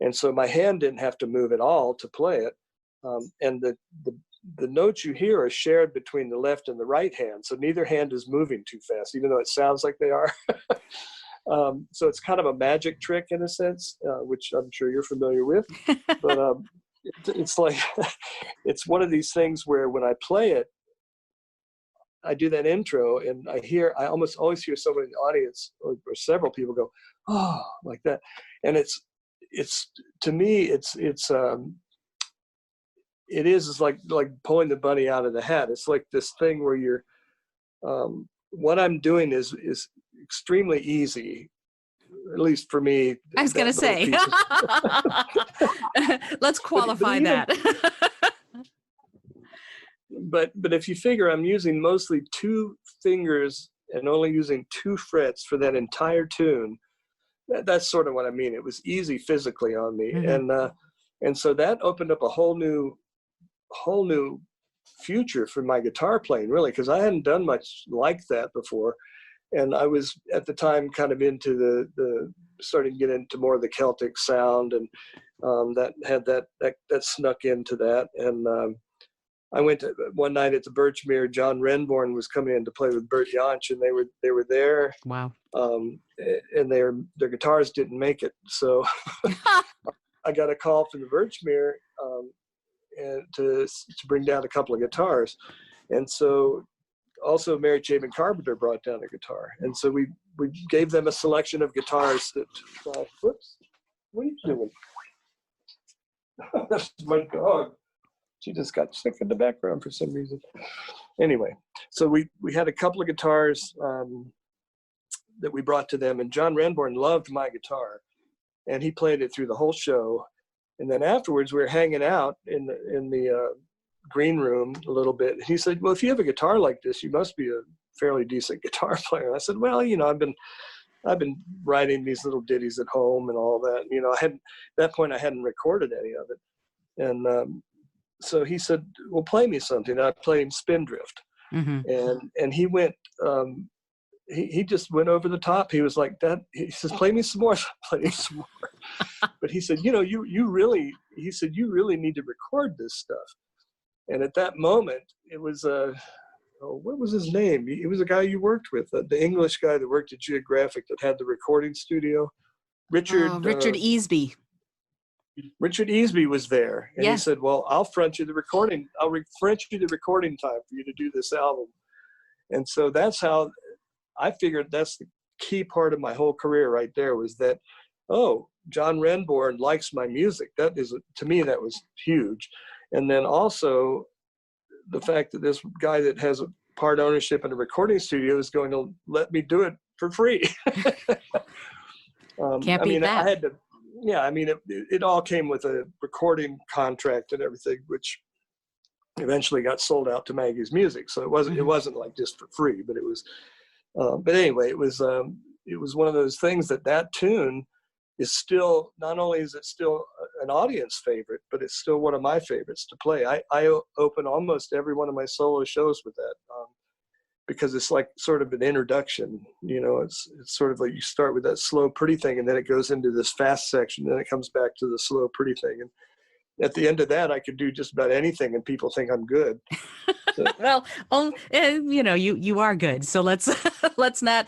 and so my hand didn't have to move at all to play it. And the notes you hear are shared between the left and the right hand, so neither hand is moving too fast, even though it sounds like they are. So it's kind of a magic trick in a sense, which I'm sure you're familiar with. But it's like it's one of these things where when I play it, I do that intro, and I almost always hear someone in the audience or several people go, "Oh," like that. And it's to me, it's like pulling the bunny out of the hat. It's like this thing where you're, what I'm doing is extremely easy, at least for me. I was going to say, let's qualify that. But if you figure I'm using mostly 2 fingers and only using 2 frets for that entire tune, that's sort of what I mean. It was easy physically on me. Mm-hmm. And so that opened up a whole new future for my guitar playing, really, because I hadn't done much like that before. And I was at the time kind of into the starting to get into more of the Celtic sound, and that had that snuck into that. And I went to one night at the Birchmere. John Renborn was coming in to play with Bert Jansch, and they were there. Wow. And their guitars didn't make it, so I got a call from the Birchmere and to bring down a couple of guitars, and so also Mary Chapin Carpenter brought down a guitar, and so we gave them a selection of guitars that. Whoops! What are you doing? That's my dog. She just got sick in the background for some reason. Anyway, so we had a couple of guitars that we brought to them, and John Renborn loved my guitar, and he played it through the whole show. And then afterwards, we were hanging out in the green room a little bit. And he said, "Well, if you have a guitar like this, you must be a fairly decent guitar player." And I said, "Well, I've been writing these little ditties at home and all that. At that point I hadn't recorded any of it." And so he said, "Well, play me something." And I played him Spindrift. Mm-hmm. And he went, he just went over the top. He was like that. He says, "Play me some more." So I played him some more. But he said, you really need to record this stuff. And at that moment, it was what was his name? He was a guy you worked with, the English guy that worked at Geographic that had the recording studio. Richard Easby. Richard Easby was there, and Yeah. he said, well, I'll front you the recording. I'll front you the recording time for you to do this album. And so that's how I figured that's the key part of my whole career right there, was that, oh, John Renbourn likes my music. That is, to me, that was huge. And then also the fact that this guy that has a part ownership in a recording studio is going to let me do it for free. Can't beat that. I had to, it all came with a recording contract and everything, which eventually got sold out to Maggie's Music. So it wasn't like just for free, but it was, but anyway, it was one of those things that tune is still, not only is it still an audience favorite, but it's still one of my favorites to play. I open almost every one of my solo shows with that, because it's like sort of an introduction. It's sort of like you start with that slow, pretty thing, and then it goes into this fast section, then it comes back to the slow, pretty thing. And at the end of that, I could do just about anything, and people think I'm good. So. Well, you are good. So let's not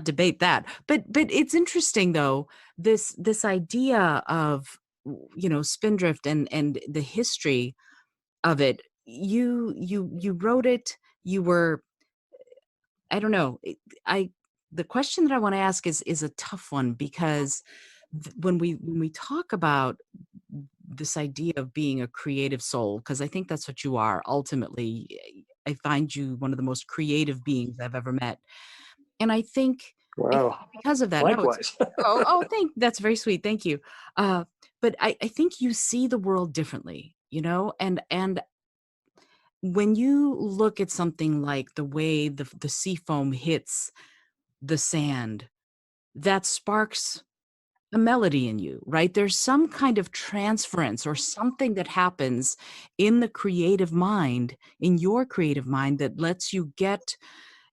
debate that. But it's interesting though, this idea of, Spindrift and the history of it. You wrote it. You were, I don't know. The question that I want to ask is a tough one, because when we talk about this idea of being a creative soul, because I think that's what you are ultimately. I find you one of the most creative beings I've ever met, and I think, wow, because of that. likewise. That's very sweet. Thank you. But I think you see the world differently, and when you look at something like the way the sea foam hits the sand, that sparks a melody in you, right? There's some kind of transference or something that happens in the creative mind, in your creative mind, that lets you get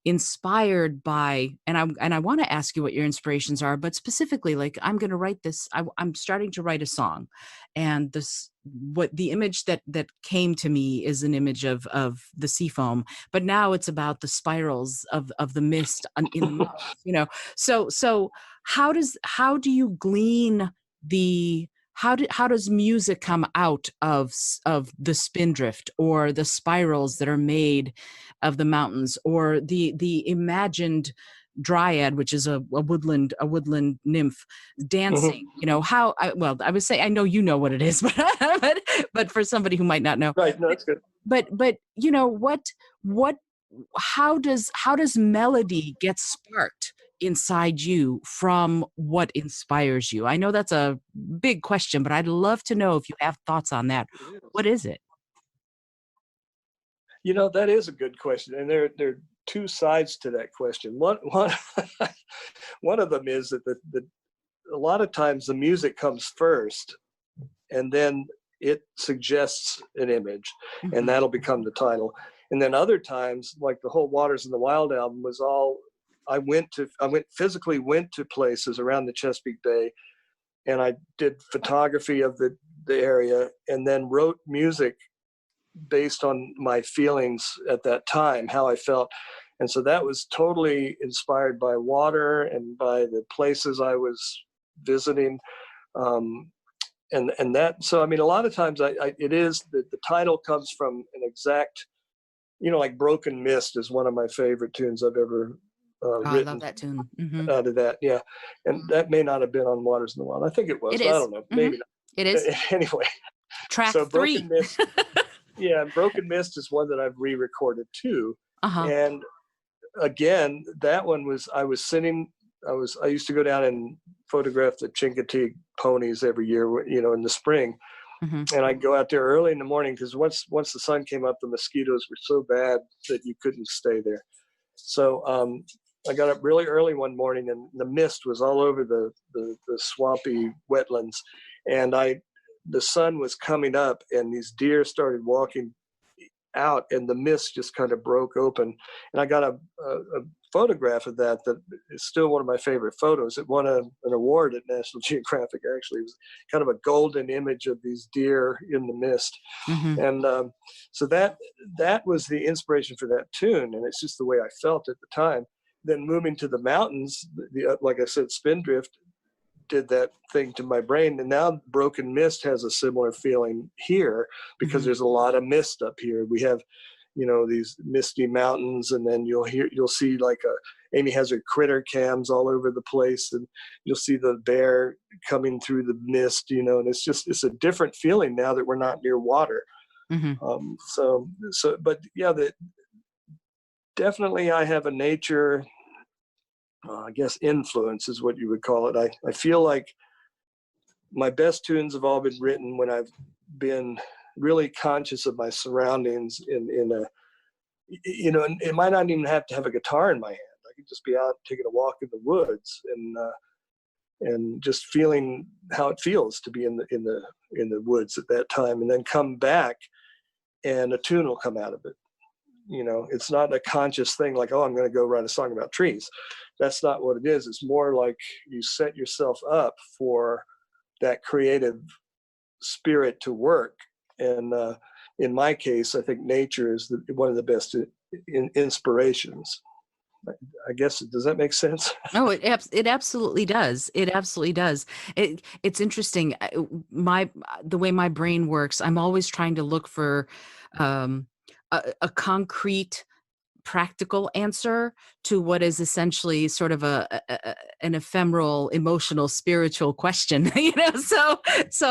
inspired by, and I want to ask you what your inspirations are, but specifically, like, I'm going to write this, I'm starting to write a song, and what the image that came to me is an image of the sea foam, but now it's about the spirals of the mist in the mouth, so how do you glean how does music come out of the spindrift, or the spirals that are made of the mountains, or the imagined dryad, which is a woodland nymph dancing? I would say, I know you know what it is, but for somebody who might not know, right? No, that's good. But how does melody get sparked inside you from what inspires you? I know that's a big question, but I'd love to know if you have thoughts on that. What is it? That is a good question, and there are two sides to that question. One one of them is that a lot of times the music comes first, and then it suggests an image, and that'll become the title. And then other times, like the whole Waters in the Wild album was all, I physically went to places around the Chesapeake Bay, and I did photography of the area, and then wrote music based on my feelings at that time, how I felt. And so that was totally inspired by water and by the places I was visiting. And that, so, a lot of times it is that the title comes from an exact, like Broken Mist is one of my favorite tunes I've ever written. I love that tune. Out of that. Yeah. And that may not have been on Waters in the Wild. I think it was. It is. I don't know. Maybe not. It is. Anyway. Track so 3. Broken Mist. Yeah. Broken Mist is one that I've re-recorded too. And again, that one was, I used to go down and photograph the Chincoteague ponies every year, in the spring. And I'd go out there early in the morning, because once the sun came up, the mosquitoes were so bad that you couldn't stay there. So I got up really early one morning, and the mist was all over the swampy wetlands, and the sun was coming up, and these deer started walking out, and the mist just kind of broke open. And I got a photograph of that is still one of my favorite photos. It won an award at National Geographic, actually. It was kind of a golden image of these deer in the mist. Mm-hmm. And so that was the inspiration for that tune, and it's just the way I felt at the time. Then moving to the mountains, like I said, Spindrift did that thing to my brain, and now Broken Mist has a similar feeling here, because there's a lot of mist up here. We have, these misty mountains, and then you'll see like Amy has her critter cams all over the place, and you'll see the bear coming through the mist, and it's a different feeling now that we're not near water. Mm-hmm. But yeah, definitely I have a nature, I guess influence is what you would call it. I feel like my best tunes have all been written when I've been really conscious of my surroundings and it might not even have to have a guitar in my hand. I could just be out taking a walk in the woods and just feeling how it feels to be in the woods at that time, and then come back and a tune will come out of it. It's not a conscious thing like, oh, I'm going to go write a song about trees. That's not what it is. It's more like you set yourself up for that creative spirit to work. And in my case, I think nature is one of the best inspirations. I guess, does that make sense? Oh, it absolutely does. It absolutely does. It's interesting. The way my brain works, I'm always trying to look for a concrete, practical answer to what is essentially sort of an ephemeral, emotional, spiritual question. So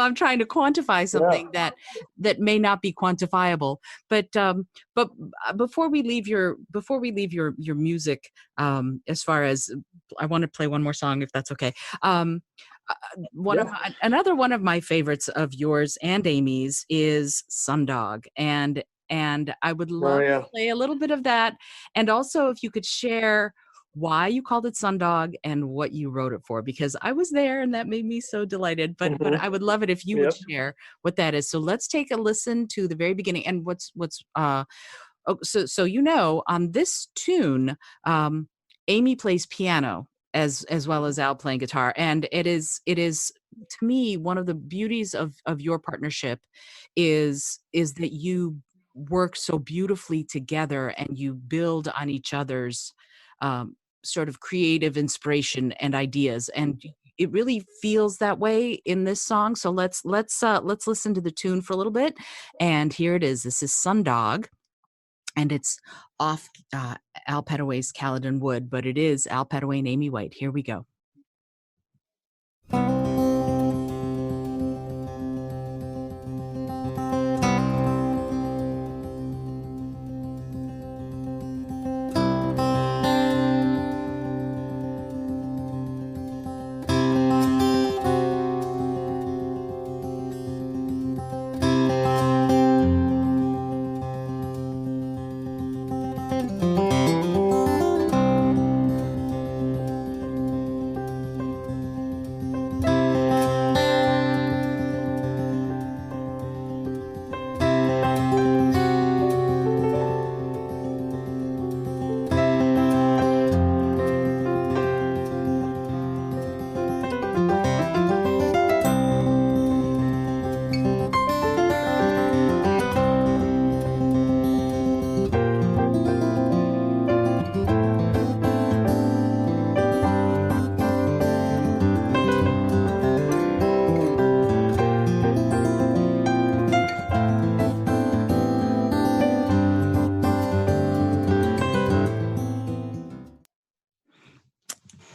I'm trying to quantify something that may not be quantifiable. But before we leave your music, as far as, I want to play one more song, if that's okay. Another one of my favorites of yours and Amy's is Sundog, and I would love to play a little bit of that. And also, if you could share why you called it Sundog and what you wrote it for, because I was there and that made me so delighted. But I would love it if you would share what that is. So let's take a listen to the very beginning. And on this tune, Amy plays piano as well as Al playing guitar, and it is to me one of the beauties of your partnership is that you work so beautifully together and you build on each other's sort of creative inspiration and ideas, and it really feels that way in this song. So let's listen to the tune for a little bit, and here it is. This is Sundog, and it's off Al Petteway's Caledon Wood, but it is Al Petteway and Amy White. Here we go.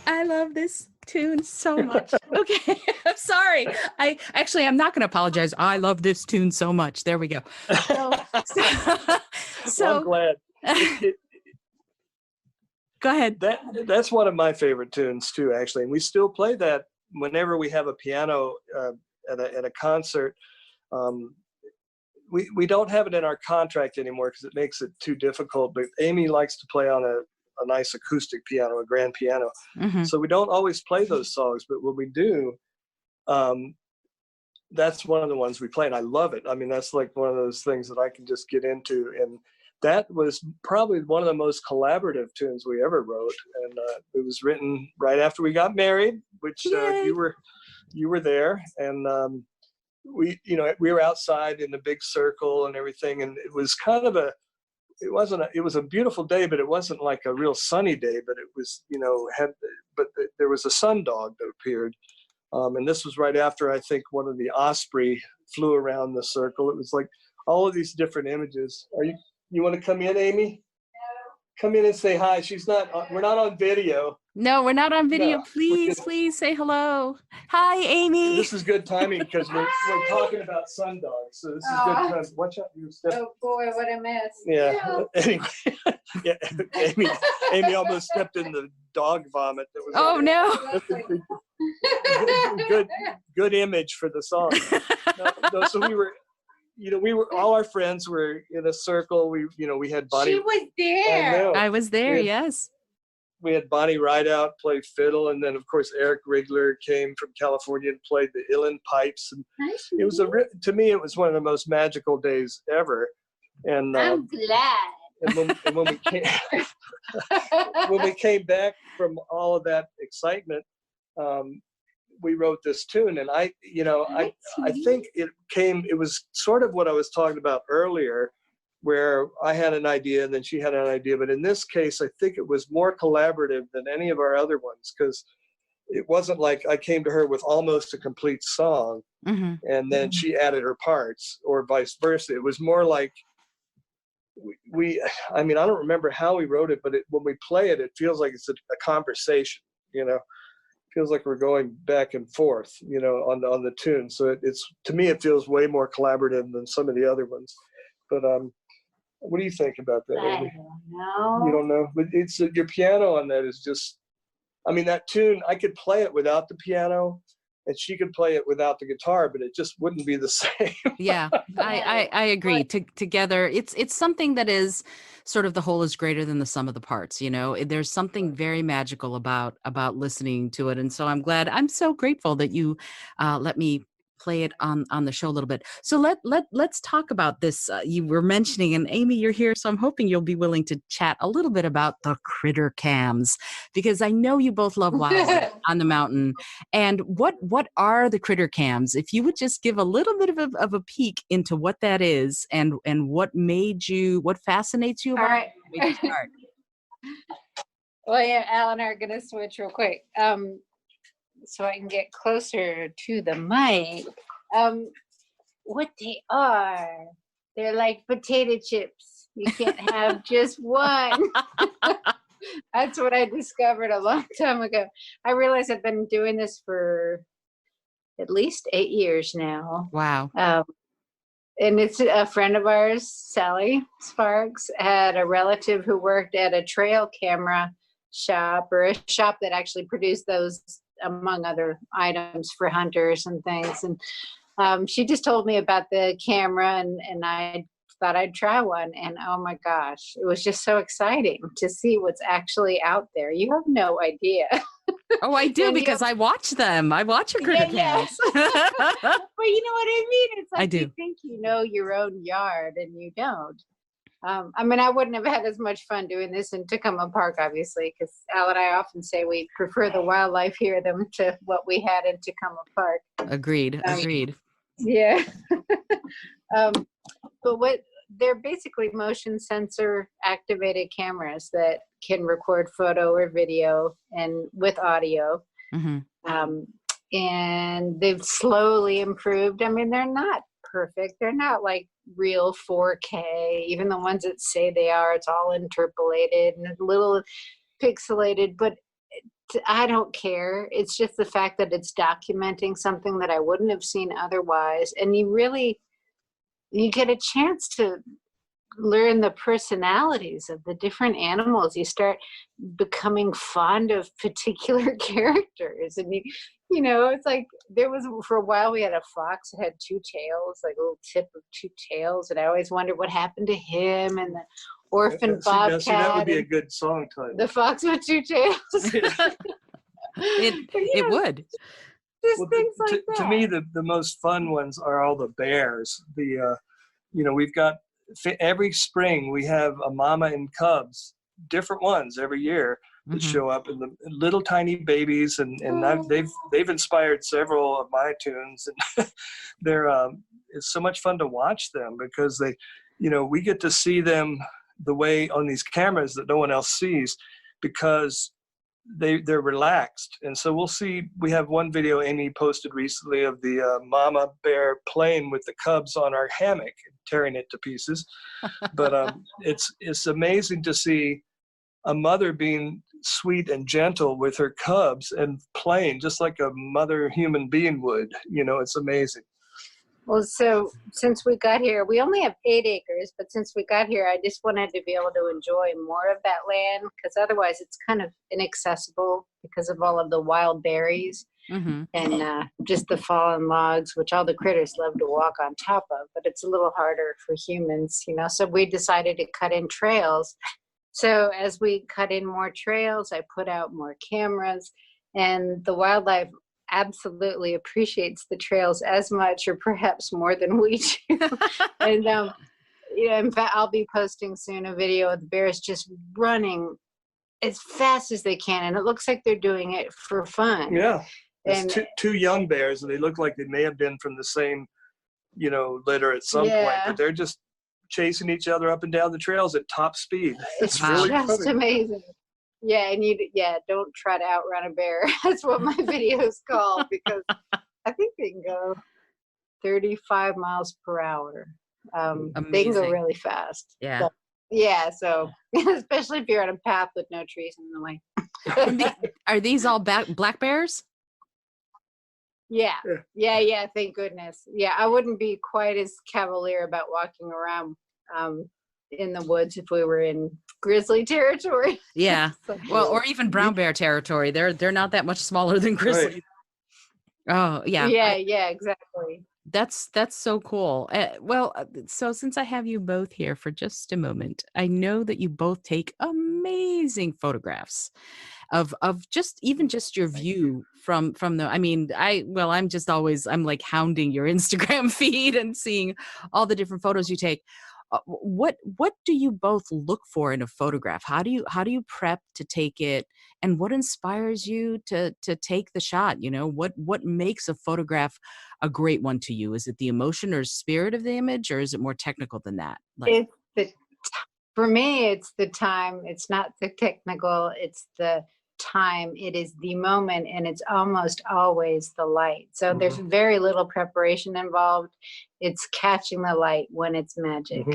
I love this tune so much. Okay, I'm sorry. I'm not going to apologize. I love this tune so much. There we go. So I'm glad. Go ahead. That's one of my favorite tunes too, actually. And we still play that whenever we have a piano at a concert. We don't have it in our contract anymore because it makes it too difficult. But Amy likes to play on a nice acoustic piano, a grand piano. Mm-hmm. So we don't always play those songs, but when we do, that's one of the ones we play, and I love it. I mean, that's like one of those things that I can just get into. And that was probably one of the most collaborative tunes we ever wrote. And it was written right after we got married, which you were there. And we were outside in the big circle and everything. And it was kind of it was a beautiful day, but it wasn't like a real sunny day, but it was, there was a sundog that appeared. And this was right after, I think, one of the osprey flew around the circle. It was like all of these different images. You want to come in, Amy? Come in and say hi. We're not on video. No, we're not on video. No, please say hello. Hi, Amy. This is good timing because we're talking about sundogs. So this is good time. Watch out. Oh boy, what a mess. Yeah. Anyway, yeah, Amy almost stepped in the dog vomit. That was no. Good image for the song. No, so we were all our friends were in a circle. We had Bonnie. She was there. I was there. Yes. We had Bonnie Rideout play fiddle, and then of course Eric Rigler came from California and played the uilleann pipes. And it was to me it was one of the most magical days ever. And I'm glad. And when we came back from all of that excitement, we wrote this tune, and I think it was sort of what I was talking about earlier, where I had an idea and then she had an idea. But in this case, I think it was more collaborative than any of our other ones, because it wasn't like I came to her with almost a complete song and then she added her parts, or vice versa. It was more like I don't remember how we wrote it, but when we play it, it feels like it's a conversation, feels like we're going back and forth, on the tune. So to me, it feels way more collaborative than some of the other ones. But what do you think about that, Amy? I don't know. You don't know? But it's your piano on that is just, that tune, I could play it without the piano and she could play it without the guitar, but it just wouldn't be the same. Yeah, I agree. Together, it's something that is sort of the whole is greater than the sum of the parts. There's something very magical about listening to it, and so I'm so grateful that you let me play it on the show a little bit. So let's talk about this. You were mentioning, and Amy, you're here, so I'm hoping you'll be willing to chat a little bit about the critter cams, because I know you both love wildlife on the mountain. And what are the critter cams? If you would just give a little bit of a peek into what that is and what fascinates you about it. Start. Well, yeah, Al and I are gonna switch real quick. So I can get closer to the mic. What they are, they're like potato chips. You can't have just one. That's what I discovered a long time ago. I realized I've been doing this for at least 8 years now. Wow. And it's a friend of ours, Sally Sparks, had a relative who worked at a trail camera shop, or a shop that actually produced those, among other items, for hunters and things. And she just told me about the camera, and I thought I'd try one. And oh my gosh, it was just so exciting to see what's actually out there. You have no idea. Oh, I do, because I watch them. I watch your critter cams. But you know what I mean? It's like I do. You think you know your own yard and you don't. I wouldn't have had as much fun doing this in Tacoma Park, obviously, because Al and I often say we prefer the wildlife here than to what we had in Tacoma Park. Agreed. Yeah. But they're basically motion sensor activated cameras that can record photo or video and with audio. And they've slowly improved. They're not perfect. They're not like real 4K, even the ones that say they are. It's all interpolated and a little pixelated, but I don't care. It's just the fact that it's documenting something that I wouldn't have seen otherwise. And you get a chance to learn the personalities of the different animals. You start becoming fond of particular characters, and it's like there was, for a while, we had a fox that had two tails, like a little tip of two tails, and I always wondered what happened to him. And the orphan bobcat. That would be a good song title. The fox with two tails. It would. Just things like that. To me, the most fun ones are all the bears. We've got every spring we have a mama and cubs, different ones every year that show up, and the little tiny babies, and they've inspired several of my tunes, and they're it's so much fun to watch them because they, we get to see them the way on these cameras that no one else sees because they're relaxed. And so we have one video Amy posted recently of the mama bear playing with the cubs on our hammock, tearing it to pieces. But it's amazing to see a mother being sweet and gentle with her cubs and playing just like a mother human being would. It's amazing. Well, so since we got here, we only have 8 acres, but since we got here, I just wanted to be able to enjoy more of that land because otherwise it's kind of inaccessible because of all of the wild berries and just the fallen logs, which all the critters love to walk on top of, but it's a little harder for humans, so we decided to cut in trails. So as we cut in more trails, I put out more cameras, and the wildlife absolutely appreciates the trails as much or perhaps more than we do. And in fact, I'll be posting soon a video of the bears just running as fast as they can, and it looks like they're doing it for fun. Yeah, it's two young bears, and they look like they may have been from the same litter at some point, but they're just chasing each other up and down the trails at top speed. It's really just amazing. Yeah, and don't try to outrun a bear. That's what my video is called, because I think they can go 35 miles per hour. They can go really fast. Yeah. So especially if you're on a path with no trees in the way. Are these all black bears? Yeah. Thank goodness. Yeah, I wouldn't be quite as cavalier about walking around in the woods if we were in grizzly territory. Yeah. Well, or even brown bear territory. They're not that much smaller than grizzly. Right. Oh, yeah. Yeah, exactly. That's so cool. So since I have you both here for just a moment, I know that you both take amazing photographs of just your view from the, I'm like hounding your Instagram feed and seeing all the different photos you take. What do you both look for in a photograph? How do you prep to take it, and what inspires you to take the shot? What makes a photograph a great one to you? Is it the emotion or spirit of the image, or is it more technical than that? For me, it's the time. It's not the technical. It's the time. It is the moment, and it's almost always the light. So there's very little preparation involved. It's catching the light when it's magic.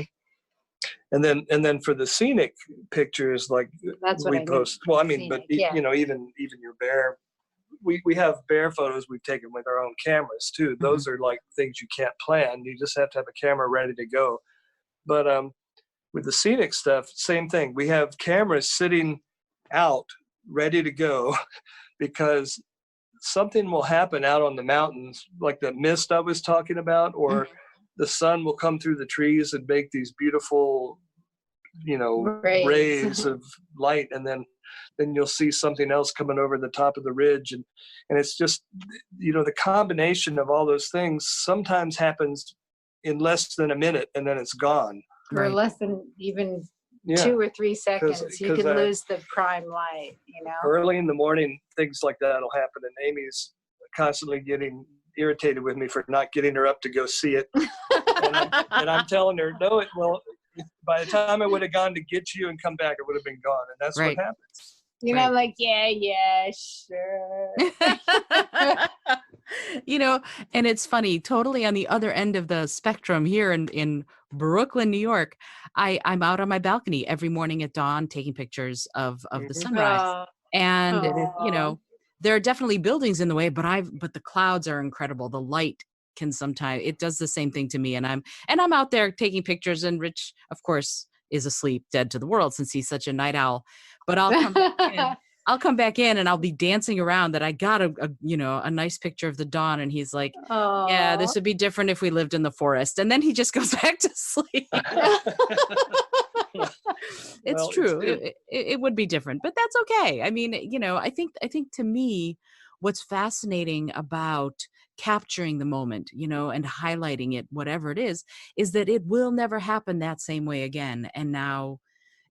And then for the scenic pictures, like that's what we post. Well, I mean, scenic, but even your bear, we have bear photos we've taken with our own cameras too. Those are like things you can't plan. You just have to have a camera ready to go. But with the scenic stuff, same thing. We have cameras sitting out ready to go because something will happen out on the mountains, like the mist I was talking about, or the sun will come through the trees and make these beautiful, rays of light, and then you'll see something else coming over the top of the ridge, and it's just, the combination of all those things sometimes happens in less than a minute, and then it's gone. For less than even 2 or 3 seconds, you can lose the prime light, Early in the morning, things like that will happen, and Amy's constantly getting irritated with me for not getting her up to go see it. and I'm telling her, no, by the time I would have gone to get you and come back, it would have been gone. And that's what happens. I'm like, yeah, sure. And it's funny, totally on the other end of the spectrum here in Brooklyn, New York, I'm out on my balcony every morning at dawn taking pictures of the sunrise. And there are definitely buildings in the way, but the clouds are incredible. The light can sometimes, it does the same thing to me. And I'm out there taking pictures, and Rich, of course, is asleep, dead to the world, since he's such a night owl. But I'll come back in and I'll be dancing around that I got a nice picture of the dawn, and he's like, yeah, this would be different if we lived in the forest. And then he just goes back to sleep. It's true. It would be different, but that's okay. I mean, I think to me, what's fascinating about capturing the moment, and highlighting it, whatever it is that it will never happen that same way again. And now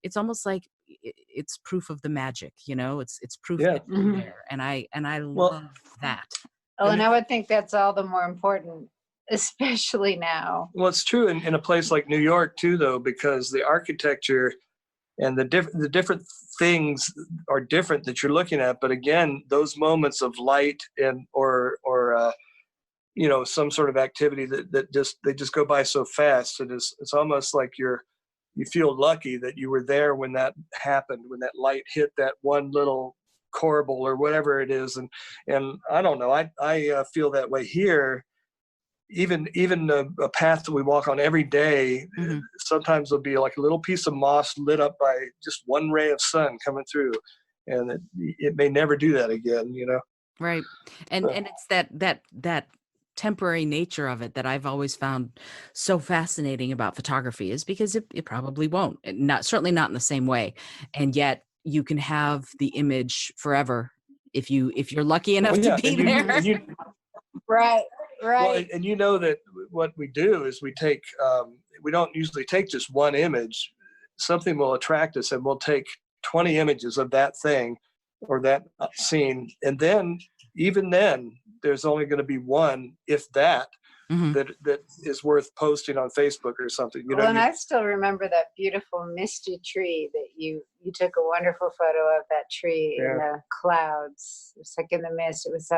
it's almost like it's proof of the magic, it's proof Yeah. that you're there. And I Well, love that. Oh, and I would think that's all the more important, especially now. well, it's true in a place like New York too, though, because the architecture and the different things are different that you're looking at. But again, those moments of light and or some sort of activity that just go by so fast. It's almost like you feel lucky that you were there when that happened, when that light hit that one little corbel or whatever it is. And I don't know, I feel that way here. Even a path that we walk on every day, sometimes there'll be like a little piece of moss lit up by just one ray of sun coming through, and it may never do that again, Right. And it's that temporary nature of it that I've always found so fascinating about photography, is because it probably won't, certainly not in the same way. And yet you can have the image forever if you're lucky enough to be there. Right. Well, and that what we do is we take, we don't usually take just one image. Something will attract us, and we'll take 20 images of that thing or that scene. And then, even then, there's only going to be one, if that, that is worth posting on Facebook or something. And I still remember that beautiful misty tree that you took a wonderful photo of that tree in the clouds. It was like in the mist. It was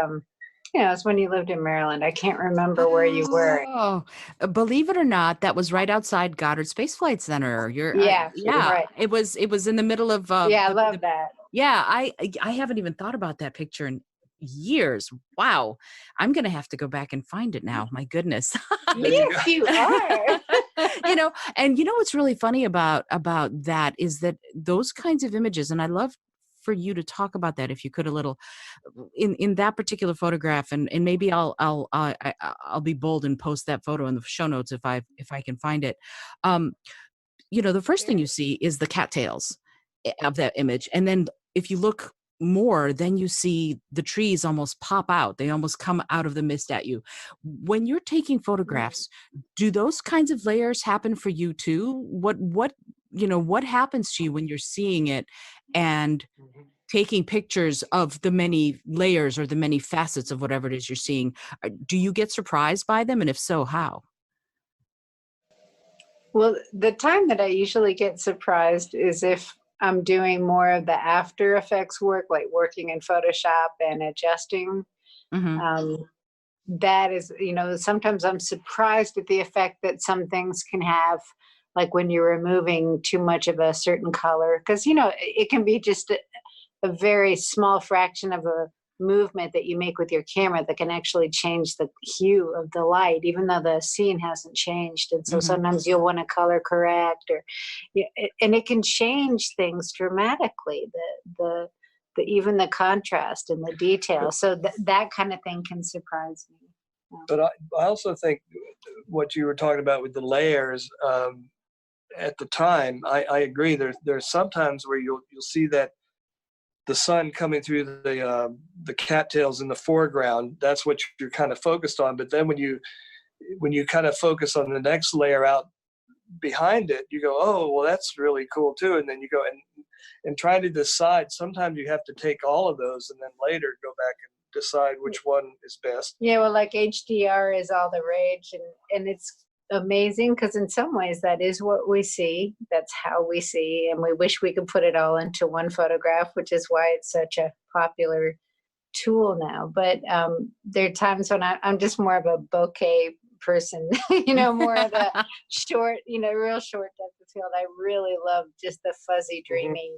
it's when you lived in Maryland. I can't remember where you were. Oh, believe it or not, that was right outside Goddard Space Flight Center. Right. It was in the middle of. I love that. Yeah, I haven't even thought about that picture in years. Wow, I'm gonna have to go back and find it now. My goodness. Yes, you are. And what's really funny about that is that those kinds of images, and I love for you to talk about that, if you could, a little in that particular photograph, and maybe I'll be bold and post that photo in the show notes if I can find it. The first thing you see is the cattails of that image, and then if you look more, then you see the trees almost pop out. They almost come out of the mist at you. When you're taking photographs, do those kinds of layers happen for you too? What happens to you when you're seeing it and taking pictures of the many layers or the many facets of whatever it is you're seeing? Do you get surprised by them? And if so, how? Well, the time that I usually get surprised is if I'm doing more of the After Effects work, like working in Photoshop and adjusting. That is, sometimes I'm surprised at the effect that some things can have, like when you're removing too much of a certain color, because, it can be just a very small fraction of a movement that you make with your camera that can actually change the hue of the light, even though the scene hasn't changed. And so sometimes you'll want to color correct, and it can change things dramatically, the even the contrast and the detail. So that kind of thing can surprise me. But I also think what you were talking about with the layers, at the time, I agree. There's sometimes where you'll see that the sun coming through the cattails in the foreground. That's what you're kind of focused on. But then when you kind of focus on the next layer out behind it, you go, oh, well, that's really cool too. And then you go and try to decide. Sometimes you have to take all of those and then later go back and decide which one is best. Yeah, well, like HDR is all the rage, and it's amazing because in some ways that is what we see. That's how we see, and we wish we could put it all into one photograph, which is why it's such a popular tool now. But there are times when I'm just more of a bokeh person, more of the short, real short depth of field. I really love just the fuzzy, dreamy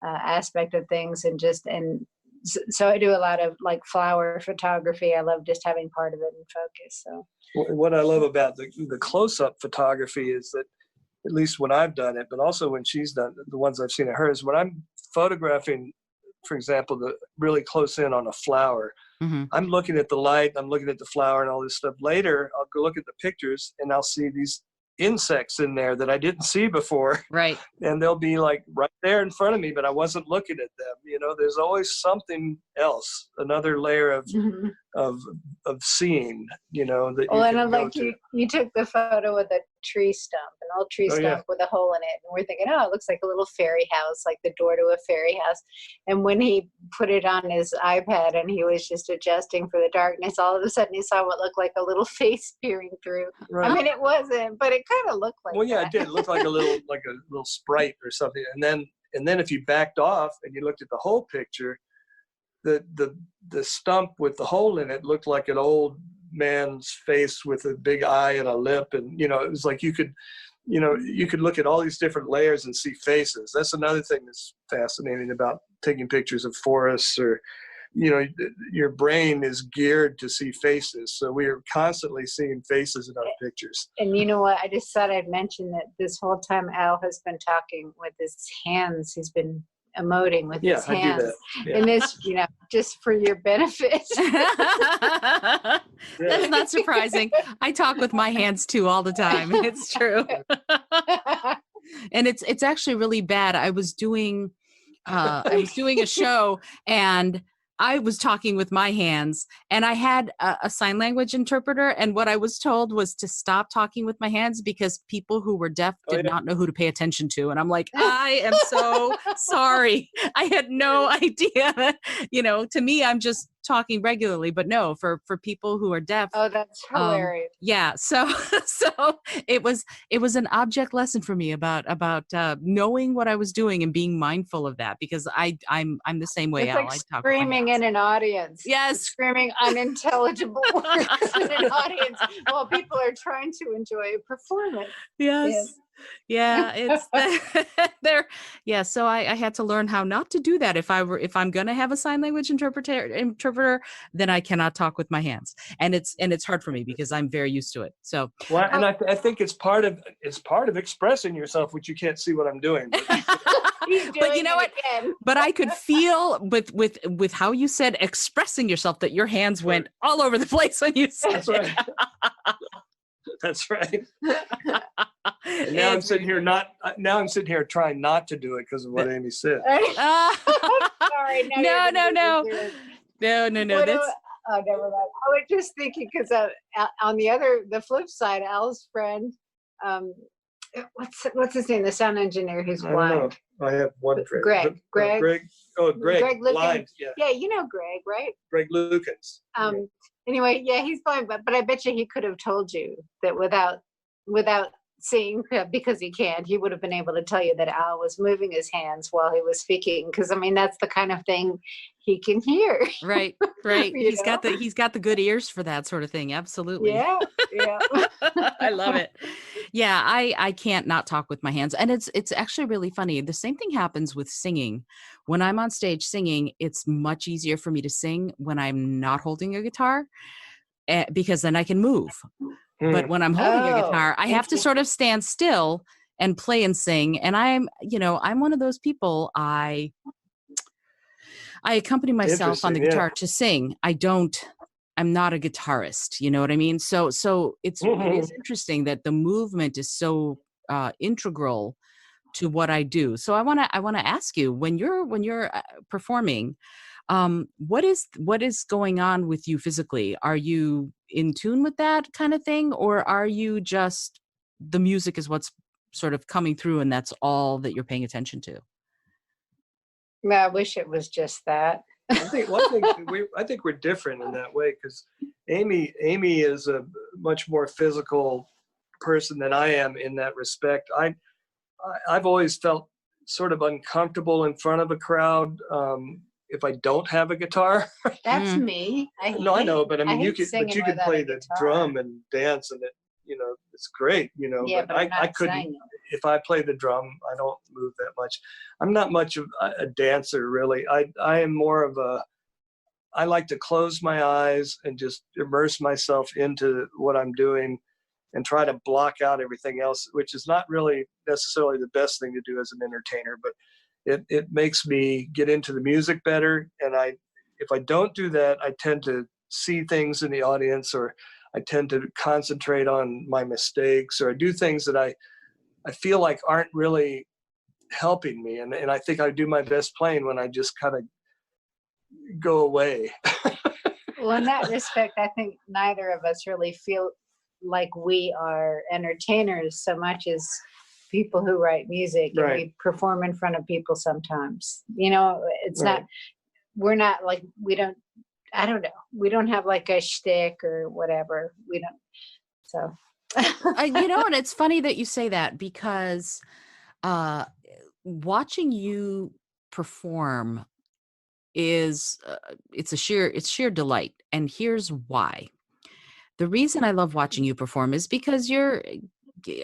aspect of things, and so I do a lot of like flower photography. I love just having part of it in focus. So what I love about the close-up photography is that, at least when I've done it, but also when she's done it, the ones I've seen of hers, when I'm photographing, for example, the really close in on a flower, I'm looking at the light, I'm looking at the flower and all this stuff. Later, I'll go look at the pictures and I'll see these insects in there that I didn't see before. Right. And they'll be like right there in front of me, but I wasn't looking at them. You know, there's always something else, another layer of seeing, you know, that well, you and can I'm go like, to. you took the photo with a tree stump, an old tree stump with a hole in it. And we're thinking, oh, it looks like a little fairy house, like the door to a fairy house. And when he put it on his iPad and he was just adjusting for the darkness, all of a sudden he saw what looked like a little face peering through. Right. I mean, it wasn't, but it kind of looked like Well, yeah, that. it did look like a little sprite or something. And then if you backed off and you looked at the whole picture, the stump with the hole in it looked like an old man's face with a big eye and a lip, and you know, it was like you could look at all these different layers and see faces. That's another thing that's fascinating about taking pictures of forests, or you know, your brain is geared to see faces, so we are constantly seeing faces in our pictures. And you know what, I just thought I'd mention that this whole time Al has been talking with his hands. He's been emoting with his hands. I do that. Yeah. And this, you know, just for your benefit. That's not surprising. I talk with my hands too all the time. It's true. And it's actually really bad. I was doing a show, and I was talking with my hands, and I had a sign language interpreter. And what I was told was to stop talking with my hands because people who were deaf did not know who to pay attention to. And I'm like, I am so sorry. I had no idea. You know, to me, I'm just talking regularly, but no, for people who are deaf. Oh, that's hilarious. Yeah. So it was an object lesson for me about knowing what I was doing and being mindful of that, because I'm the same way. It's Al. like I talk screaming in an audience. Yes. Screaming unintelligible words in an audience while people are trying to enjoy a performance. Yes. Yeah, it's there. Yeah, so I had to learn how not to do that. If I'm going to have a sign language interpreter, then I cannot talk with my hands, and it's hard for me because I'm very used to it. So, well, and I think it's part of expressing yourself, which you can't see what I'm doing. But you know what? But I could feel with how you said expressing yourself that your hands went all over the place when you said That's right. That's right. And now I'm sitting here trying not to do it because of what Amy said. Sorry. No. No. Oh, never mind. I was just thinking because on the flip side, Al's friend, what's his name? The sound engineer who's blind. I have one friend. Greg. Greg. Blind. Yeah. Yeah, you know Greg, right? Greg Lukens. Anyway, yeah, he's blind, but I bet you he could have told you that without seeing, because he can't, he would have been able to tell you that Al was moving his hands while he was speaking, because I mean that's the kind of thing he can hear. Right. He's got the good ears for that sort of thing. Absolutely. Yeah. I love it. Yeah, I can't not talk with my hands, and it's actually really funny. The same thing happens with singing. When I'm on stage singing, it's much easier for me to sing when I'm not holding a guitar, because then I can move. But when I'm holding a guitar, I have to sort of stand still and play and sing. And I'm one of those people. I accompany myself on the guitar to sing. I'm not a guitarist. You know what I mean? So it is interesting that the movement is so integral to what I do. So I want to ask you, when you're performing, what is going on with you physically? Are you in tune with that kind of thing, or are you just, the music is what's sort of coming through and that's all that you're paying attention to? I wish it was just that. I think we're different in that way, because Amy is a much more physical person than I am in that respect. I've always felt sort of uncomfortable in front of a crowd if I don't have a guitar. That's me. I know, but I mean, you could play the drum and dance, and it's great, Yeah, but I couldn't. If I play the drum, I don't move that much. I'm not much of a dancer, really. I am more of I like to close my eyes and just immerse myself into what I'm doing and try to block out everything else, which is not really necessarily the best thing to do as an entertainer, but it makes me get into the music better. And if I don't do that, I tend to see things in the audience, or I tend to concentrate on my mistakes, or I do things that I feel like aren't really helping me. And I think I do my best playing when I just kind of go away. Well, in that respect, I think neither of us really feel like we are entertainers so much as people who write music, and we perform in front of people sometimes. You know, it's not, we're not like, I don't know. We don't have like a shtick or whatever. We don't. So, you know, and it's funny that you say that, because watching you perform is it's sheer delight. And here's why. The reason I love watching you perform is because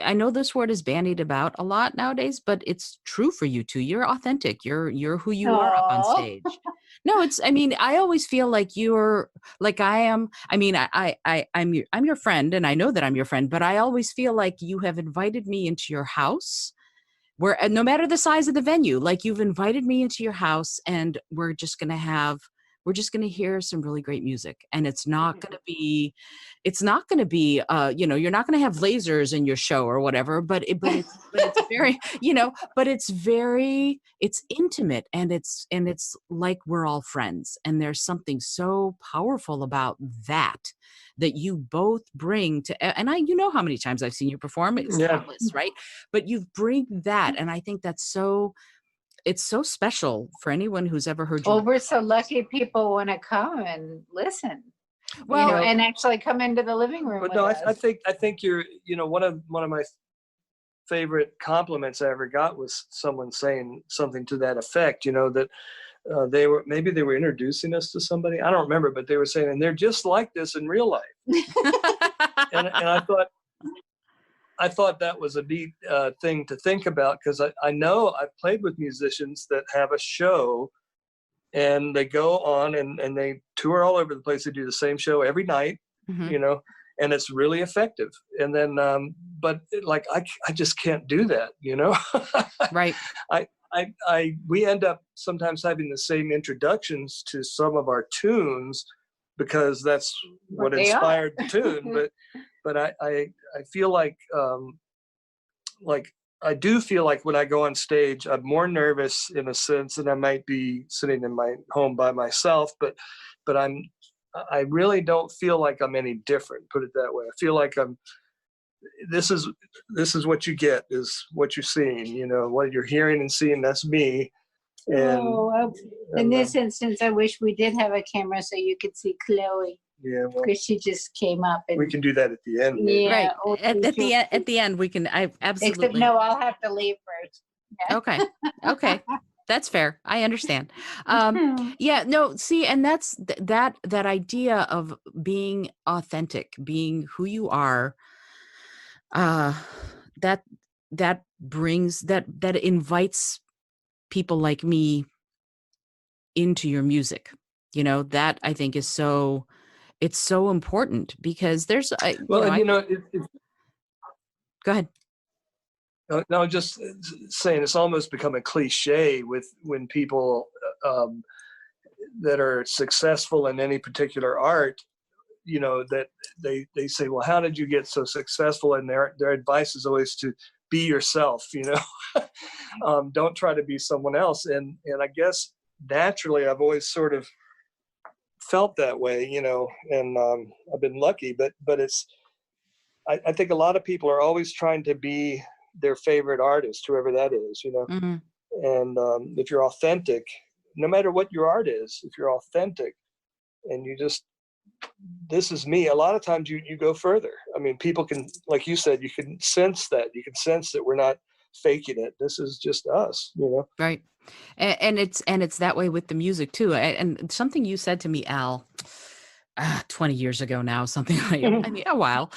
I know this word is bandied about a lot nowadays, but it's true for you too. You're authentic. You're who you are up on stage. No, I mean, I always feel like you're like I am. I mean, I'm your friend, and I know that I'm your friend, but I always feel like you have invited me into your house, where no matter the size of the venue, like you've invited me into your house, and we're just going to hear some really great music. And it's not going to be, you know, you're not going to have lasers in your show or whatever, but it's very, you know, but it's intimate, and it's like we're all friends. And there's something so powerful about that you both bring to, and you know how many times I've seen you perform. It's countless, right? But you bring that. And I think it's so special for anyone who's ever heard you. Well, we're so lucky people want to come and listen. Well, you know, and actually come into the living room. But no, I think you're, you know, one of my favorite compliments I ever got was someone saying something to that effect, you know, that they were introducing us to somebody. I don't remember, but they were saying, and they're just like this in real life. and I thought that was a neat thing to think about, because I know I've played with musicians that have a show, and they go on and they tour all over the place. They do the same show every night, you know, and it's really effective. And then, but like, I just can't do that, you know? Right. We end up sometimes having the same introductions to some of our tunes, because that's what inspired the tune. But I feel like I do feel like when I go on stage, I'm more nervous in a sense than I might be sitting in my home by myself. But I really don't feel like I'm any different. Put it that way. I feel like this is what you get, is what you're seeing. You know, what you're hearing and seeing. That's me. And in this instance, I wish we did have a camera so you could see Chloe. Yeah, well, because she just came up. And we can do that at the end. Yeah, right. At the end, we can. I absolutely. Except no, I'll have to leave first. Yeah. Okay. That's fair. I understand. Yeah, no, see, and that's that idea of being authentic, being who you are, that brings, that invites people like me into your music. You know, that I think is it's so important, because there's go ahead. No, just saying, it's almost become a cliche when people that are successful in any particular art, you know, that they say, well, how did you get so successful? And their advice is always to be yourself, you know. Don't try to be someone else. And I guess naturally I've always sort of felt that way, you know, and I've been lucky, but I think a lot of people are always trying to be their favorite artist, whoever that is, you know. Mm-hmm. And if you're authentic, no matter what your art is, if you're authentic and you just, this is me, a lot of times you go further. I mean, people can, like you said, you can sense that. You can sense that we're not faking it. This is just us, you know. Right. And it's that way with the music too. And something you said to me, Al, 20 years ago now, something like, I mean, a while.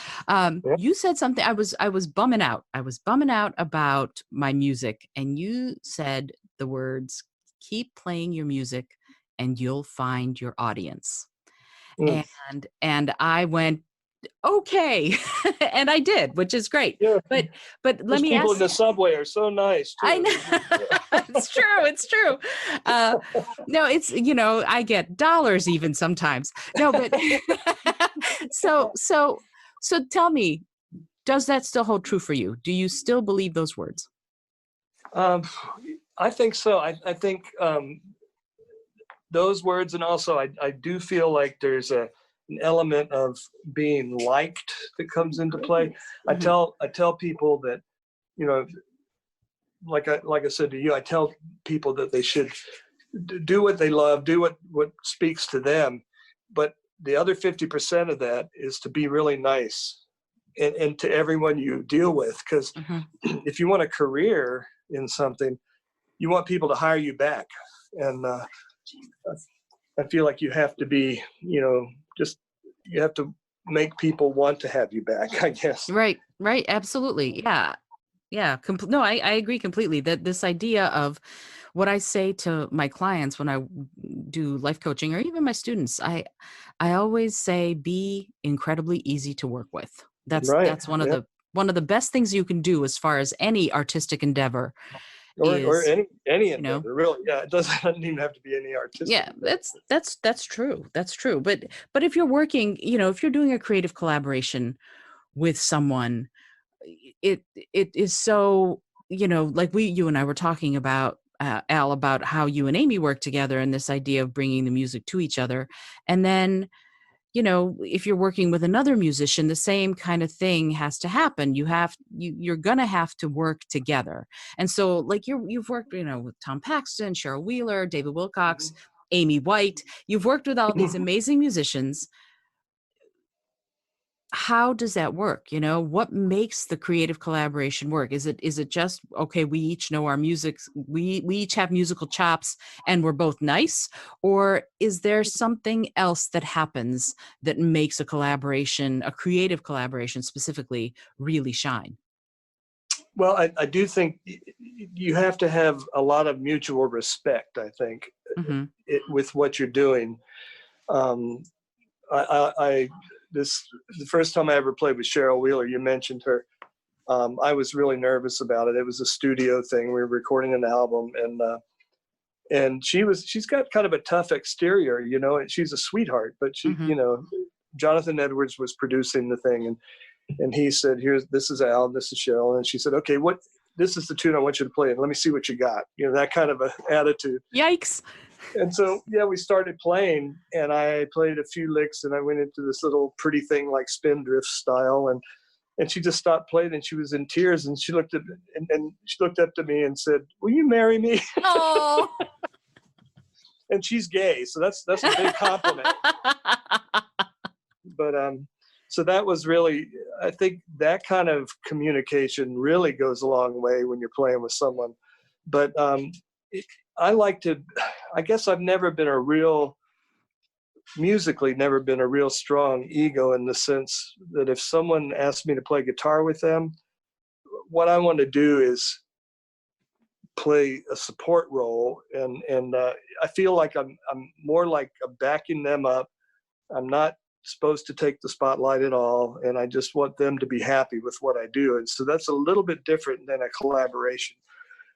You said something, I was bumming out. I was bumming out about my music. And you said the words, keep playing your music and you'll find your audience. And I went, okay. And I did, which is great. Yeah. But let Those me people ask. in the subway are so nice too. I know. It's true. It's true. No, it's, I get dollars even sometimes. No, but so tell me, does that still hold true for you? Do you still believe those words? I think so. I think those words, and also I do feel like there's an element of being liked that comes into play. Mhm. I tell people that, like I said to you, I tell people that they should do what they love, do what speaks to them, but the other 50% of that is to be really nice and to everyone you deal with, because Mhm. if you want a career in something, you want people to hire you back, and I feel like you have to be, just you have to make people want to have you back, I guess. Right. Right. Absolutely. Yeah. Yeah. No, I agree completely that this idea of what I say to my clients when I do life coaching, or even my students, I always say, be incredibly easy to work with. Right. That's one of Yeah. the best things you can do as far as any artistic endeavor Or is, any you know, endeavor, really. Yeah. It doesn't even have to be any artistic yeah, endeavor. that's true. That's true. But if you're working, if you're doing a creative collaboration with someone, it is so, like you and I were talking about, Al, about how you and Amy work together and this idea of bringing the music to each other. And then, if you're working with another musician, the same kind of thing has to happen. You're going to have to work together. And so, like, you've worked, with Tom Paxton, Cheryl Wheeler, David Wilcox, Amy White. You've worked with all these amazing musicians. How does that work? What makes the creative collaboration work? Is it just, okay, we each know our music, we each have musical chops and we're both nice? Or is there something else that happens that makes a collaboration, a creative collaboration specifically, really shine? Well, I do think you have to have a lot of mutual respect, I think, Mm-hmm. with what you're doing. Um, I the first time I ever played with Cheryl Wheeler, you mentioned her. I was really nervous about it. It was a studio thing. We were recording an album, and she's got kind of a tough exterior, and she's a sweetheart, but Mm-hmm. Jonathan Edwards was producing the thing, and he said, this is Al, this is Cheryl, and she said, okay, this is the tune I want you to play, and let me see what you got, that kind of a attitude. Yikes. And so, yeah, we started playing, and I played a few licks, and I went into this little pretty thing like Spindrift style, and she just stopped playing, and she was in tears, and she looked at and she looked up to me and said, "Will you marry me?" Oh. And she's gay, so that's a big compliment. But so that was really, I think that kind of communication really goes a long way when you're playing with someone. But I guess I've never been musically never been a real strong ego, in the sense that if someone asks me to play guitar with them, what I want to do is play a support role, and I feel like I'm more like backing them up. I'm not supposed to take the spotlight at all, and I just want them to be happy with what I do. And so that's a little bit different than a collaboration.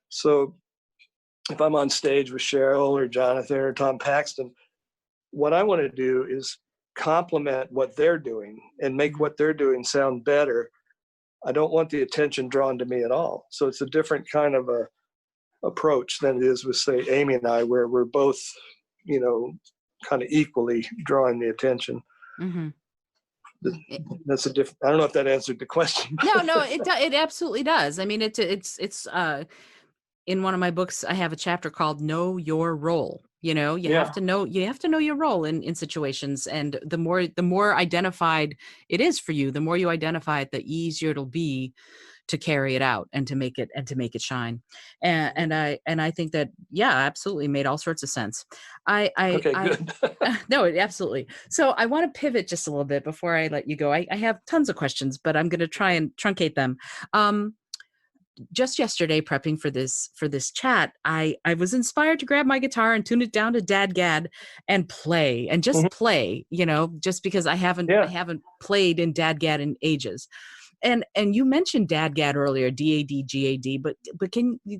So if I'm on stage with Cheryl or Jonathan or Tom Paxton, what I want to do is complement what they're doing and make what they're doing sound better. I don't want the attention drawn to me at all. So it's a different kind of a approach than it is with, say, Amy and I, where we're both, kind of equally drawing the attention. Mm-hmm. That's a different. I don't know if that answered the question. No, it absolutely does. I mean, it's in one of my books, I have a chapter called "Know Your Role." You have to know your role in situations, and the more identified it is for you, the more you identify it, the easier it'll be to carry it out and to make it shine. And I think that, yeah, absolutely made all sorts of sense. Okay, good. No, absolutely. So I want to pivot just a little bit before I let you go. I have tons of questions, but I'm going to try and truncate them. just yesterday prepping for this chat, I was inspired to grab my guitar and tune it down to dadgad and play and just play, just because I haven't played in dadgad in ages. And you mentioned dadgad earlier, DAD, GAD, but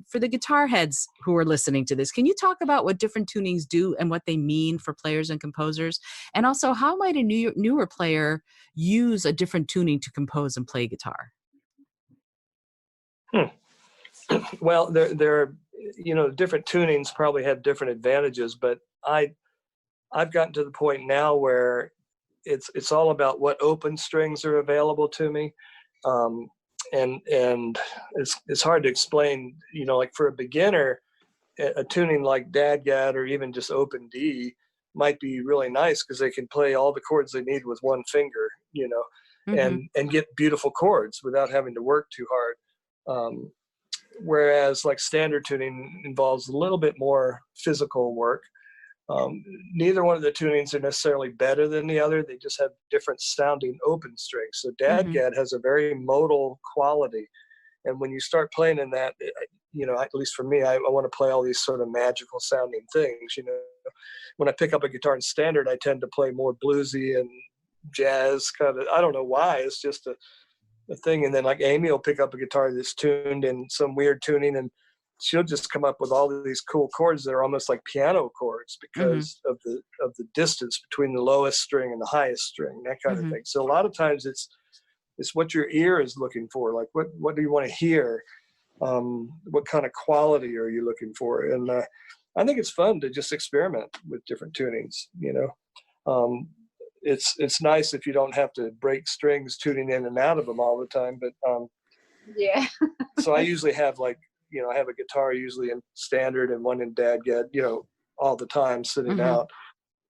for the guitar heads who are listening to this, can you talk about what different tunings do and what they mean for players and composers? And also, how might a newer player use a different tuning to compose and play guitar? Well, there are, different tunings probably have different advantages, but I've gotten to the point now where it's all about what open strings are available to me. And it's hard to explain, like for a beginner, a tuning like dadgad or even just open D might be really nice because they can play all the chords they need with one finger, and get beautiful chords without having to work too hard. Whereas like standard tuning involves a little bit more physical work. Neither one of the tunings are necessarily better than the other. They just have different sounding open strings. So dadgad has a very modal quality. And when you start playing in that, at least for me, I want to play all these sort of magical sounding things. When I pick up a guitar in standard, I tend to play more bluesy and jazz kind of, I don't know why, it's just a thing. And then like Amy will pick up a guitar that's tuned in some weird tuning, and she'll just come up with all of these cool chords that are almost like piano chords because of the distance between the lowest string and the highest string, that kind of thing. So a lot of times it's what your ear is looking for. Like what do you want to hear? What kind of quality are you looking for? And I think it's fun to just experiment with different tunings. It's nice if you don't have to break strings tuning in and out of them all the time. But so I usually have I have a guitar usually in standard and one in dadgad, all the time sitting out.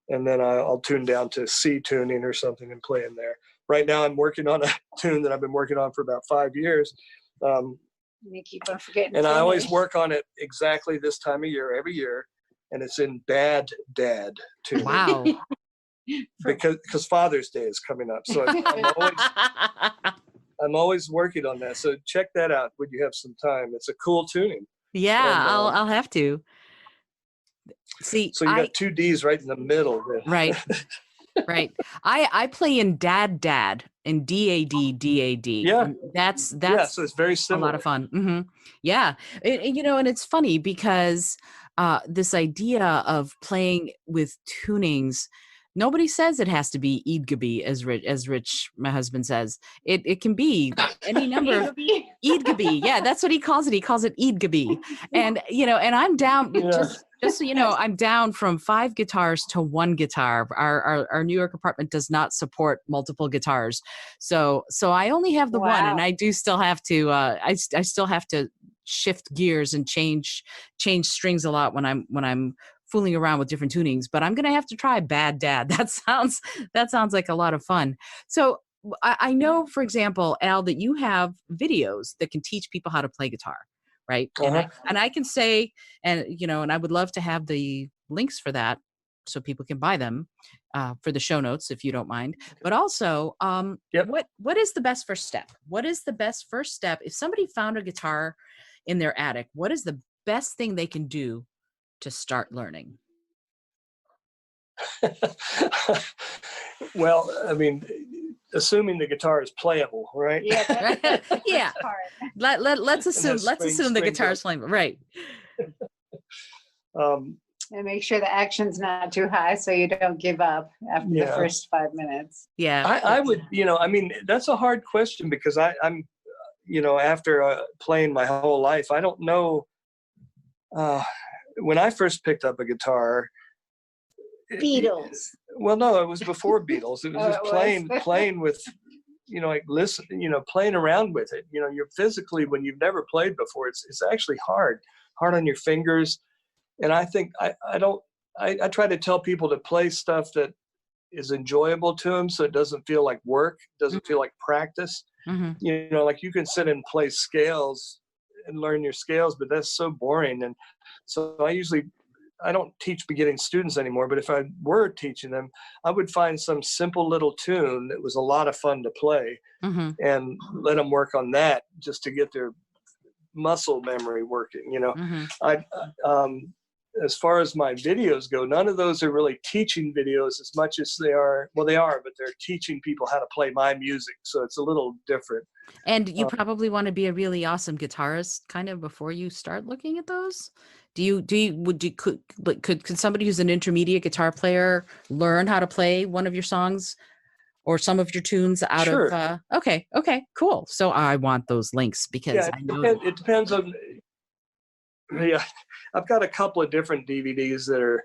And then I'll tune down to C tuning or something and play in there. Right now I'm working on a tune that I've been working on for about 5 years. You keep on forgetting. And I always work on it exactly this time of year, every year. And it's in bad dad tuning. Wow. Because Father's Day is coming up. So I'm always working on that. So check that out when you have some time. It's a cool tuning. Yeah, and, I'll have to. See, so you got 2 Ds right in the middle. Right. Right. I play in dad in DAD. Yeah. That's so it's very similar. A lot of fun. Yeah. And it's funny because this idea of playing with tunings, nobody says it has to be Eidgaby, as Rich, my husband, says. It can be any number of Eidgaby. Yeah, that's what he calls it. He calls it Eidgaby. And and I'm down just so you know, I'm down from 5 guitars to 1 guitar. Our New York apartment does not support multiple guitars. So I only have the one, and I do still have to I still have to shift gears and change strings a lot when I'm fooling around with different tunings, but I'm going to have to try bad dad. That sounds like a lot of fun. So I know, for example, Al, that you have videos that can teach people how to play guitar, right? And I can say, and I would love to have the links for that so people can buy them for the show notes, if you don't mind. But also, what is the best first step? What is the best first step? If somebody found a guitar in their attic, what is the best thing they can do to start learning? Well, I mean, assuming the guitar is playable, right? Yeah. Yeah. Let's assume the guitar is playable, right? And make sure the action's not too high so you don't give up after the first 5 minutes. Yeah. I would, that's a hard question because I'm after playing my whole life, I don't know. When I first picked up a guitar, Beatles. Well, no, it was before Beatles. It was just playing with, playing around with it. You're physically, when you've never played before, it's actually hard on your fingers. And I think I try to tell people to play stuff that is enjoyable to them, so it doesn't feel like work, doesn't feel like practice. Like you can sit and play scales and learn your scales, but that's so boring. And so I don't teach beginning students anymore, but if I were teaching them, I would find some simple little tune that was a lot of fun to play and let them work on that just to get their muscle memory working. You know, Mm-hmm. As far as my videos go, none of those are really teaching videos as much as they are. Well, they are, but they're teaching people how to play my music. So it's a little different. And you probably want to be a really awesome guitarist kind of before you start looking at those. Could somebody who's an intermediate guitar player learn how to play one of your songs or some of your tunes out of, Sure. Okay, cool. So I want those links because Yeah, I know. it depends on, yeah, I've got a couple of different DVDs that are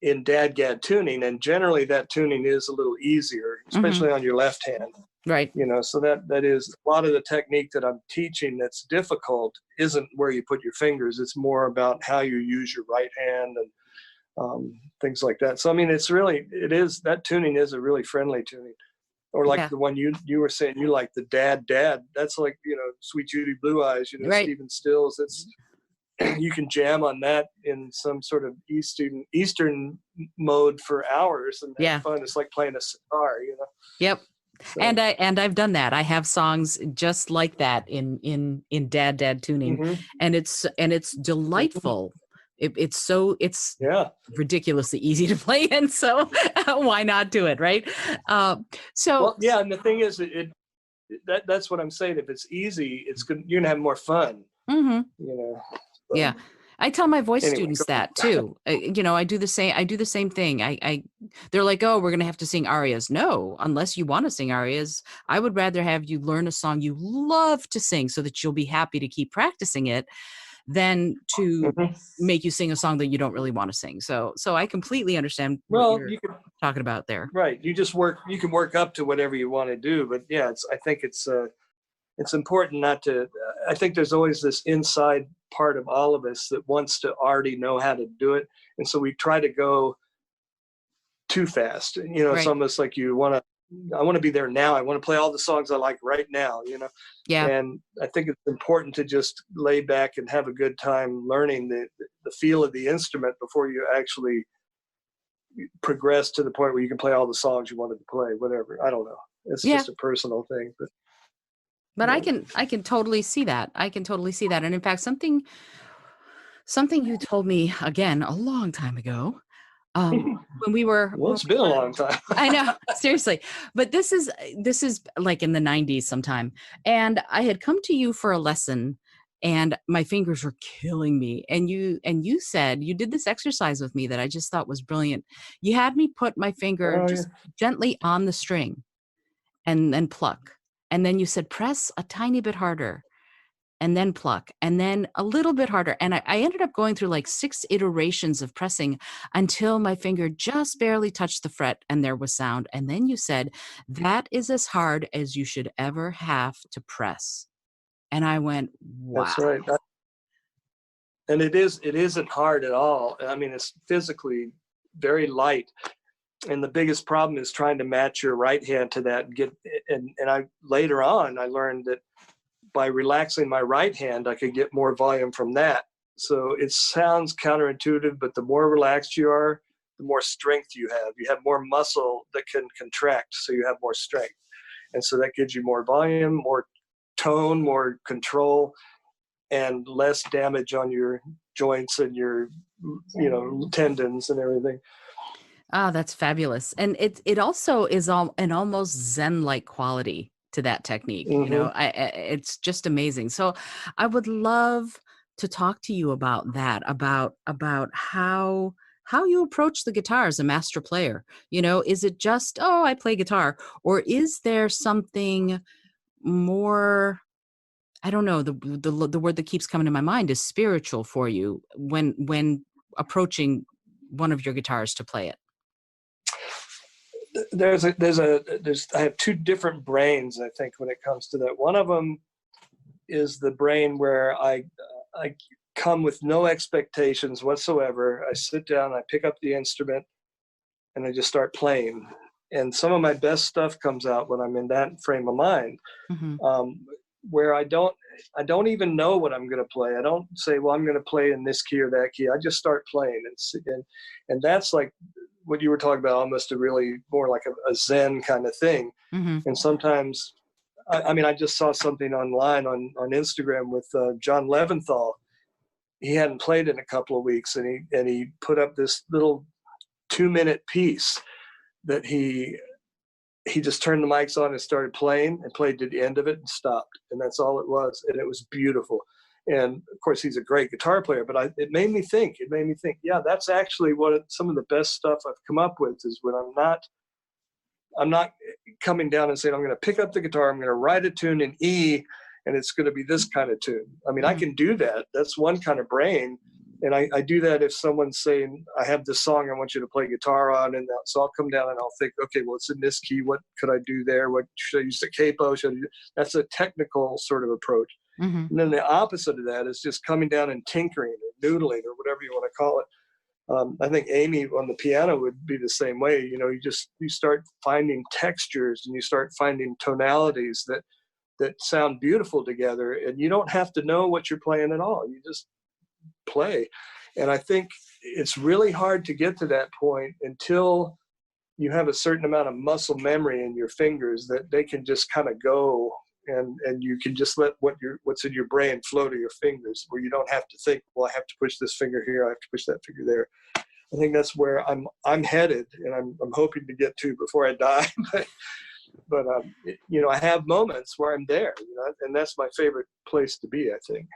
in DADGAD tuning, and generally that tuning is a little easier, especially on your left hand. Right. You know, so that is a lot of the technique that I'm teaching that's difficult isn't where you put your fingers. It's more about how you use your right hand and things like that. So, I mean, that tuning is a really friendly tuning. Or like the one you were saying, you like the dad. That's like, you know, Sweet Judy Blue Eyes, you know, right. Stephen Stills. It's, you can jam on that in some sort of Eastern mode for hours and have fun. It's like playing a sitar, you know. Yep. So. And I've done that. I have songs just like that in dad tuning, Mm-hmm. and it's delightful. It's ridiculously easy to play, and so why not do it, right? And the thing is, that's what I'm saying. If it's easy, it's good. You're gonna have more fun. Mm-hmm. You know. So. Yeah. I tell my voice students that too. You know, I do the same thing. They're like, oh, we're going to have to sing arias. No, unless you want to sing arias, I would rather have you learn a song you love to sing so that you'll be happy to keep practicing it than to make you sing a song that you don't really want to sing. So I completely understand what you're talking about there. Right. You can work up to whatever you want to do. But yeah, I think it's important not to, I think there's always this inside part of all of us that wants to already know how to do it. And so we try to go too fast. You know, It's almost like I want to be there now. I want to play all the songs I like right now, you know? Yeah. And I think it's important to just lay back and have a good time learning the feel of the instrument before you actually progress to the point where you can play all the songs you wanted to play, whatever. I don't know. It's just a personal thing, but I can totally see that. And in fact, something you told me again a long time ago, when we were, it's been a long time. I know, seriously, but this is like in the 90s sometime. And I had come to you for a lesson and my fingers were killing me. And you said, you did this exercise with me that I just thought was brilliant. You had me put my finger gently on the string and then pluck. And then you said, press a tiny bit harder and then pluck and then a little bit harder. And I ended up going through like 6 iterations of pressing until my finger just barely touched the fret and there was sound. And then you said, that is as hard as you should ever have to press. And I went, wow. That's right. And it isn't hard at all. I mean, it's physically very light. And the biggest problem is trying to match your right hand to that and I later on I learned that by relaxing my right hand I could get more volume from that. So it sounds counterintuitive, but the more relaxed you are, the more strength you have. You have more muscle that can contract, so you have more strength. And so that gives you more volume, more tone, more control, and less damage on your joints and your tendons and everything. Ah, that's fabulous. And it also is an almost Zen-like quality to that technique. You know, it's just amazing. So I would love to talk to you about that, about how you approach the guitar as a master player. You know, is it just, oh, I play guitar, or is there something more? I don't know. The word that keeps coming to my mind is spiritual for you when approaching one of your guitars to play it. I have 2 different brains, I think, when it comes to that. One of them is the brain where I come with no expectations whatsoever. I sit down, I pick up the instrument, and I just start playing. And some of my best stuff comes out when I'm in that frame of mind, where I don't even know what I'm going to play. I don't say, well, I'm going to play in this key or that key. I just start playing, and that's like what you were talking about, almost a really more like a Zen kind of thing. And sometimes I mean, I just saw something online on Instagram with John Leventhal. He hadn't played in a couple of weeks, and he put up this little 2-minute piece that he just turned the mics on and started playing, and played to the end of it and stopped, and that's all it was, and it was beautiful. And of course, he's a great guitar player, but it made me think. Yeah, that's actually some of the best stuff I've come up with, is when I'm not coming down and saying, I'm going to pick up the guitar, I'm going to write a tune in E, and it's going to be this kind of tune. I mean, I can do that. That's one kind of brain. And I do that if someone's saying, I have this song I want you to play guitar on. And so I'll come down and I'll think, okay, well, it's in this key. What could I do there? What should I use the capo? That's a technical sort of approach. And then the opposite of that is just coming down and tinkering or noodling or whatever you want to call it. I think Amy on the piano would be the same way. You know, you start finding textures, and you start finding tonalities that sound beautiful together, and you don't have to know what you're playing at all. You just play. And I think it's really hard to get to that point until you have a certain amount of muscle memory in your fingers that they can just kind of go, and you can just let what's in your brain flow to your fingers, where you don't have to think, well, I have to push this finger here, I have to push that finger there. I think that's where I'm headed, and I'm hoping to get to before I die. but you know, I have moments where I'm there, you know, and that's my favorite place to be, I think.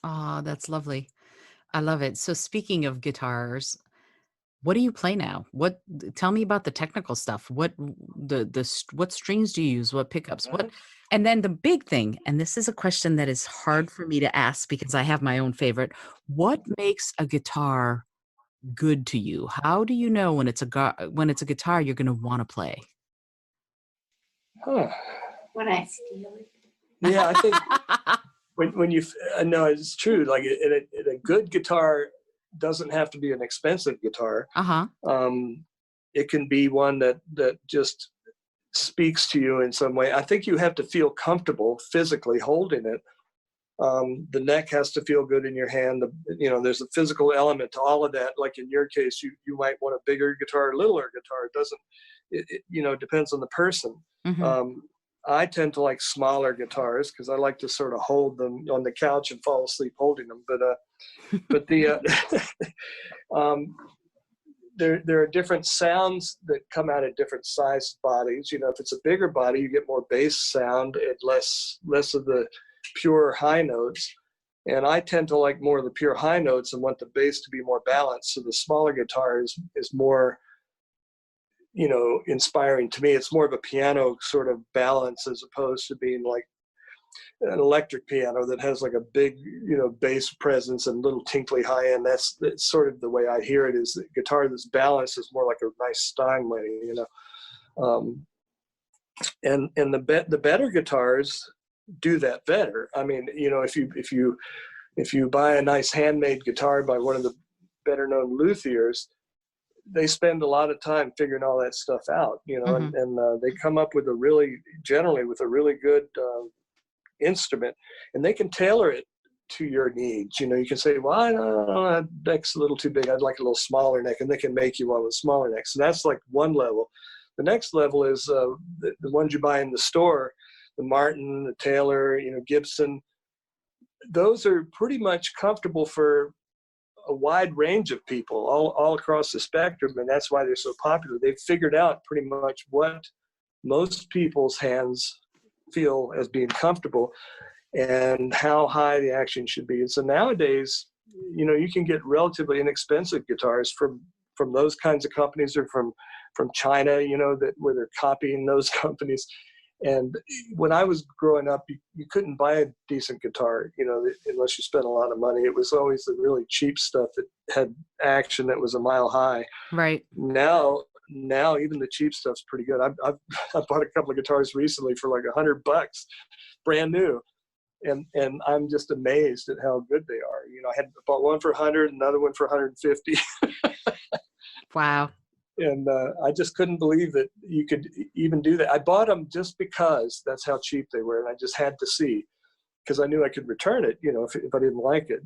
Oh, that's lovely. I love it. So speaking of guitars, what do you play now? Tell me about the technical stuff. What strings do you use? What pickups? And then the big thing, and this is a question that is hard for me to ask because I have my own favorite. What makes a guitar good to you? How do you know when it's a guitar you're going to want to play? When I steal it. Yeah, I think when you no, it's true. Like a good guitar doesn't have to be an expensive guitar. It can be one that just speaks to you in some way. I think you have to feel comfortable physically holding it. The neck has to feel good in your hand. There's a physical element to all of that. Like in your case, you might want a bigger guitar, a littler guitar. It depends on the person. I tend to like smaller guitars because I like to sort of hold them on the couch and fall asleep holding them. But there are different sounds that come out of different sized bodies. You know, if it's a bigger body, you get more bass sound and less of the pure high notes. And I tend to like more of the pure high notes and want the bass to be more balanced. So the smaller guitar is more, inspiring to me. It's more of a piano sort of balance as opposed to being like an electric piano that has like a big, bass presence and little tinkly high end. That's sort of the way I hear it, is the guitar that's balanced is more like a nice Steinway, and the better guitars do that better. I mean, if you buy a nice handmade guitar by one of the better known luthiers, they spend a lot of time figuring all that stuff out, and they come up with generally with a really good instrument, and they can tailor it to your needs. You can say, well, I don't know, that neck's a little too big, I'd like a little smaller neck, and they can make you one with smaller necks. And that's like one level. The next level is the ones you buy in the store, the Martin, the Taylor, Gibson. Those are pretty much comfortable for a wide range of people all across the spectrum, and that's why they're so popular. They've figured out pretty much what most people's hands feel as being comfortable and how high the action should be. And so nowadays, you can get relatively inexpensive guitars from those kinds of companies, or from China, where they're copying those companies. And when I was growing up, you couldn't buy a decent guitar, unless you spent a lot of money. It was always the really cheap stuff that had action that was a mile high. Right. Now even the cheap stuff's pretty good. I bought a couple of guitars recently for like $100, brand new, and I'm just amazed at how good they are. I bought one for 100, another one for 150. Wow. And I just couldn't believe that you could even do that. I bought them just because that's how cheap they were, and I just had to see, because I knew I could return it, if I didn't like it,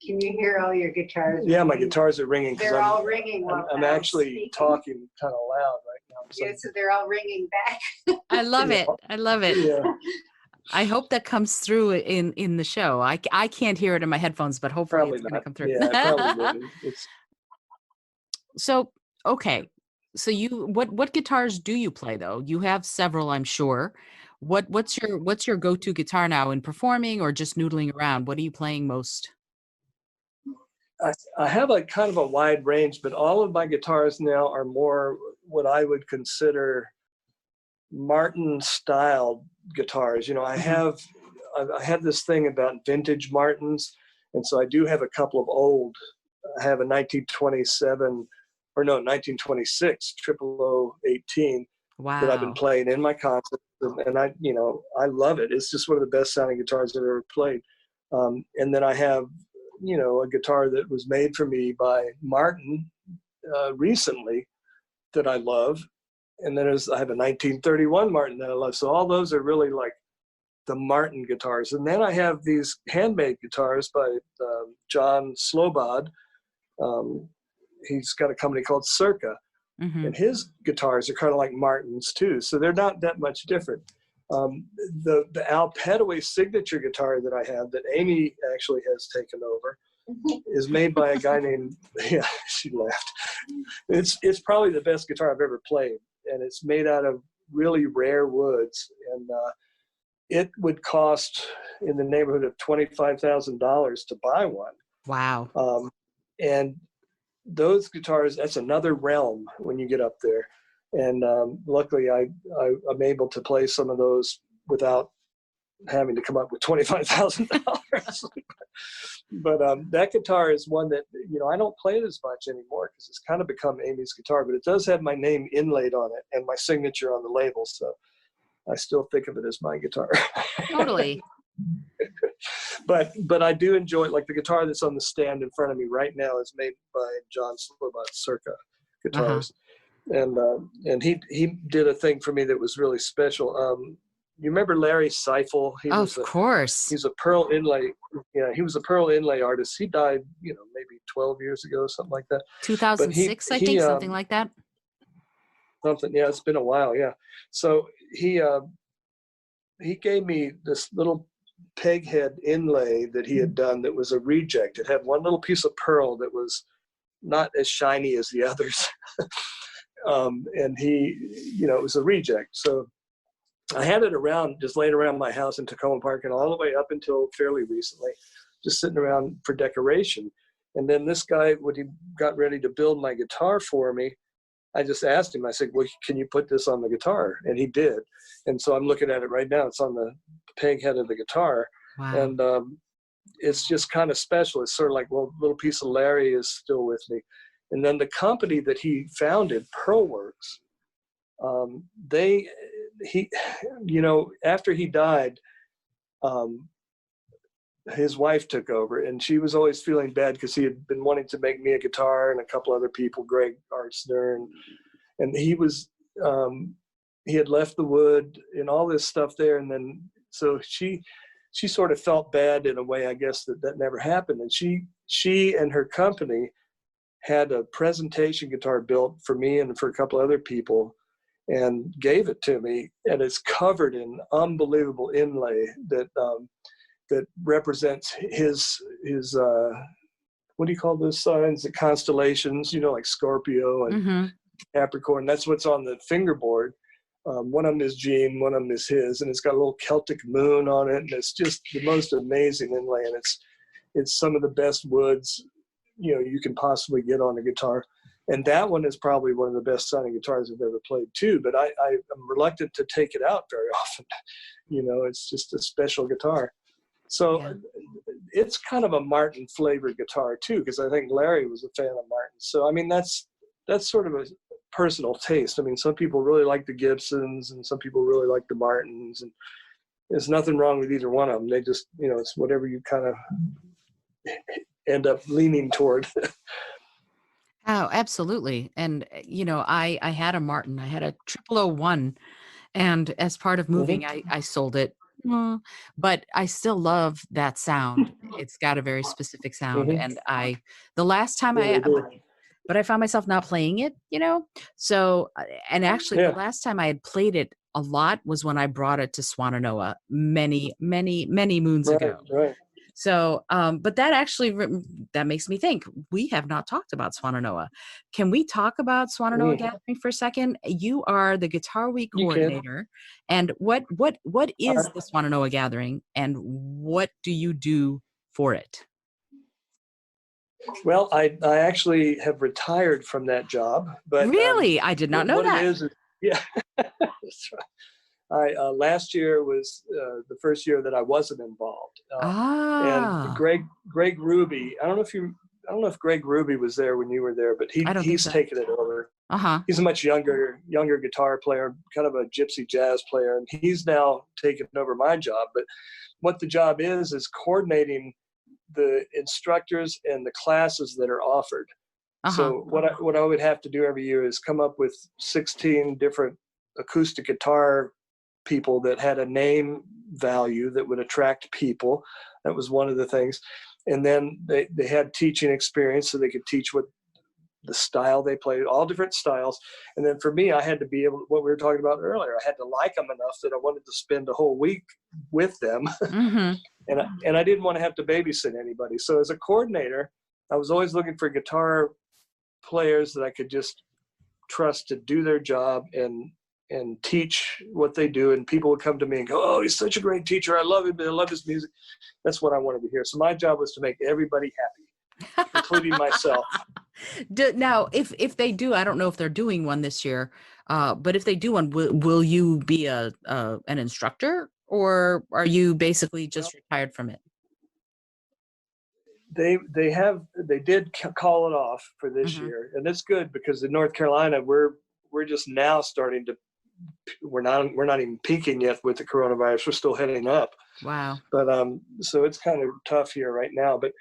Can you hear all your guitars? Yeah, my guitars are ringing. They're all ringing. I'm actually talking kind of loud right now. So. Yeah, so they're all ringing back. I love it. I love it. Yeah. I hope that comes through in the show. I can't hear it in my headphones, but hopefully Probably it's going to come through. Yeah, probably wouldn't. So, okay. So what guitars do you play though? You have several, I'm sure. What's your go-to guitar now in performing or just noodling around? What are you playing most? I have a kind of a wide range, but all of my guitars now are more what I would consider Martin style guitars. You know, I have this thing about vintage Martins, and so I do have a couple of old. I have a 1926 0018 Wow. that I've been playing in my concerts, and I love it. It's just one of the best sounding guitars I've ever played. And then I have, a guitar that was made for me by Martin recently that I love. And then I have a 1931 Martin that I love. So all those are really like the Martin guitars. And then I have these handmade guitars by John Slobod. He's got a company called Circa. Mm-hmm. And his guitars are kind of like Martin's too. So they're not that much different. The Al Petteway signature guitar that I have that Amy actually has taken over is made by a guy named, yeah, she laughed. It's probably the best guitar I've ever played. And it's made out of really rare woods. And it would cost in the neighborhood of $25,000 to buy one. Wow. And those guitars, that's another realm when you get up there. And luckily I'm able to play some of those without having to come up with $25,000. But that guitar is one that, I don't play it as much anymore because it's kind of become Amy's guitar, but it does have my name inlaid on it and my signature on the label. So I still think of it as my guitar. Totally. But I do enjoy it. Like the guitar that's on the stand in front of me right now is made by John Slobod Circa Guitars. And he did a thing for me that was really special. You remember Larry Seifel? Of course. He's a pearl inlay. Yeah, he was a pearl inlay artist. He died, maybe 12 years ago, something like that. 2006, I think, something like that. Something, yeah, it's been a while, yeah. So he gave me this little peg head inlay that he had done that was a reject. It had one little piece of pearl that was not as shiny as the others. And it was a reject. So I had it around, just laying around my house in Tacoma Park and all the way up until fairly recently, just sitting around for decoration. And then this guy, when he got ready to build my guitar for me, I just asked him, I said, well, can you put this on the guitar? And he did. And so I'm looking at it right now. It's on the peg head of the guitar. Wow. And it's just kind of special. It's sort of like, well, a little piece of Larry is still with me. And then the company that he founded, Pearlworks, after he died, his wife took over, and she was always feeling bad because he had been wanting to make me a guitar and a couple other people, Greg Artsner, and he was, he had left the wood and all this stuff there. And then, so she sort of felt bad in a way, I guess, that never happened. And she and her company had a presentation guitar built for me and for a couple other people and gave it to me. And it's covered in unbelievable inlay that represents his what do you call those signs? The constellations, like Scorpio and Capricorn. That's what's on the fingerboard. One of them is Gene, one of them is his, and it's got a little Celtic moon on it, and it's just the most amazing inlay. And it's some of the best woods you can possibly get on a guitar. And that one is probably one of the best sounding guitars I've ever played too. But I'm reluctant to take it out very often. It's just a special guitar. So yeah. It's kind of a Martin flavored guitar too, because I think Larry was a fan of Martin. So I mean, that's sort of a personal taste. I mean, some people really like the Gibsons and some people really like the Martins, and there's nothing wrong with either one of them. They just, it's whatever you kind of end up leaning toward. Oh, absolutely. And, I had a Martin. I had a 0001. And as part of moving, I sold it But I still love that sound. It's got a very specific sound. Hmm. And the last time but I found myself not playing it, So, and actually the Yeah. last time I had played it a lot was when I brought it to Swannanoa many, many, many moons Right. ago. Right. So, but that actually, that makes me think we have not talked about Swannanoa. Can we talk about Swannanoa Mm, Gathering for a second? You are the Guitar Week you can. coordinator. And what is the Swannanoa Gathering, and what do you do for it? Well, I actually have retired from that job, but Really? I did not know what it that. is yeah, that's right. I last year was the first year that I wasn't involved, and Ah, Greg Ruby. I don't know if Greg Ruby was there when you were there, but I don't think he's so. taken it over. Uh-huh. He's a much younger guitar player, kind of a gypsy jazz player, and he's now taken over my job. But what the job is coordinating the instructors and the classes that are offered. Uh-huh. So what I would have to do every year is come up with 16 different acoustic guitar people that had a name value that would attract people. That was one of the things. And then they had teaching experience, so they could teach what the style they played, all different styles. And then for me, I had to be able, what we were talking about earlier, I had to like them enough that I wanted to spend a whole week with them. Mm-hmm. And I didn't want to have to babysit anybody. So as a coordinator, I was always looking for guitar players that I could just trust to do their job and teach what they do. And people would come to me and go, "Oh, he's such a great teacher. I love him. I love his music." That's what I wanted to hear. So my job was to make everybody happy, including myself. Now, if they do, I don't know if they're doing one this year, but if they do one, will you be an instructor, or are you basically just retired from it? They did call it off for this Mm-hmm. year, and it's good because in North Carolina we're just now starting to, we're not even peaking yet with the coronavirus. We're still heading up. Wow. But so it's kind of tough here right now. But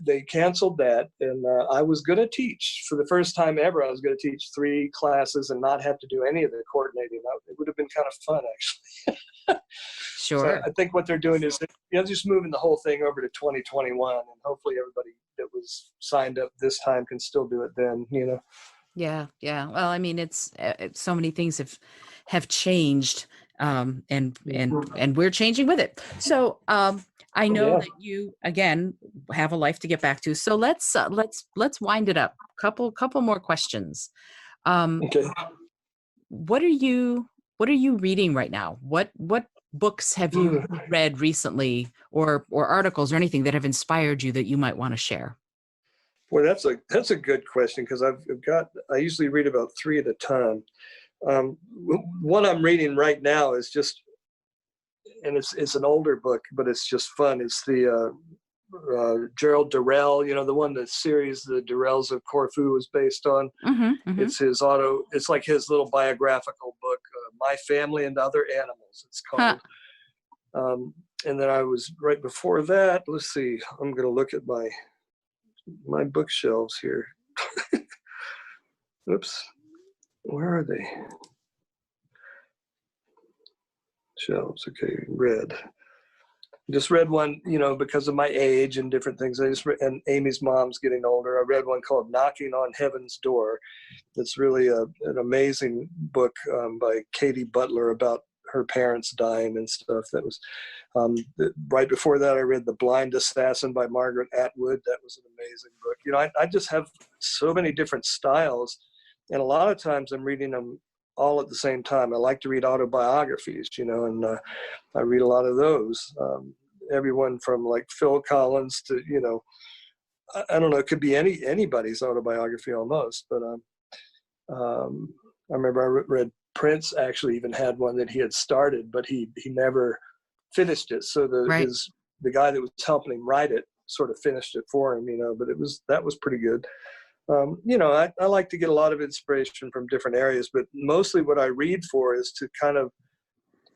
they canceled that, and I was going to teach for the first time ever. I was going to teach 3 classes and not have to do any of the coordinating. It would have been kind of fun, actually. Sure. So I think what they're doing is just moving the whole thing over to 2021, and hopefully everybody that was signed up this time can still do it then. Yeah. Well, I mean, it's so many things have changed, and we're changing with it. So, I know Yeah. that you again have a life to get back to. So let's wind it up. Couple more questions. Okay. What are you reading right now? What books have you read recently, or articles or anything that have inspired you that you might want to share? Well, that's a good question, because I usually read about 3 at a time. One I'm reading right now is just, and it's an older book, but it's just fun. It's the Gerald Durrell, the one, the series the Durrells of Corfu was based on. Mm-hmm, mm-hmm. It's like his little biographical book, My Family and Other Animals, it's called. Huh. And then I was right before that. Let's see, I'm going to look at my bookshelves here. Oops, where are they? Shelves. Okay, just read one, because of my age and different things. And Amy's mom's getting older. I read one called Knocking on Heaven's Door. It's really an amazing book by Katie Butler about her parents dying and stuff. That was right before that. I read The Blind Assassin by Margaret Atwood. That was an amazing book. I just have so many different styles, and a lot of times I'm reading them all at the same time. I like to read autobiographies, and I read a lot of those. Everyone from like Phil Collins to, I don't know, it could be anybody's autobiography almost. But I remember I read Prince actually even had one that he had started, but he never finished it. So the guy that was helping him write it sort of finished it for him, but that was pretty good. I like to get a lot of inspiration from different areas, but mostly what I read for is to kind of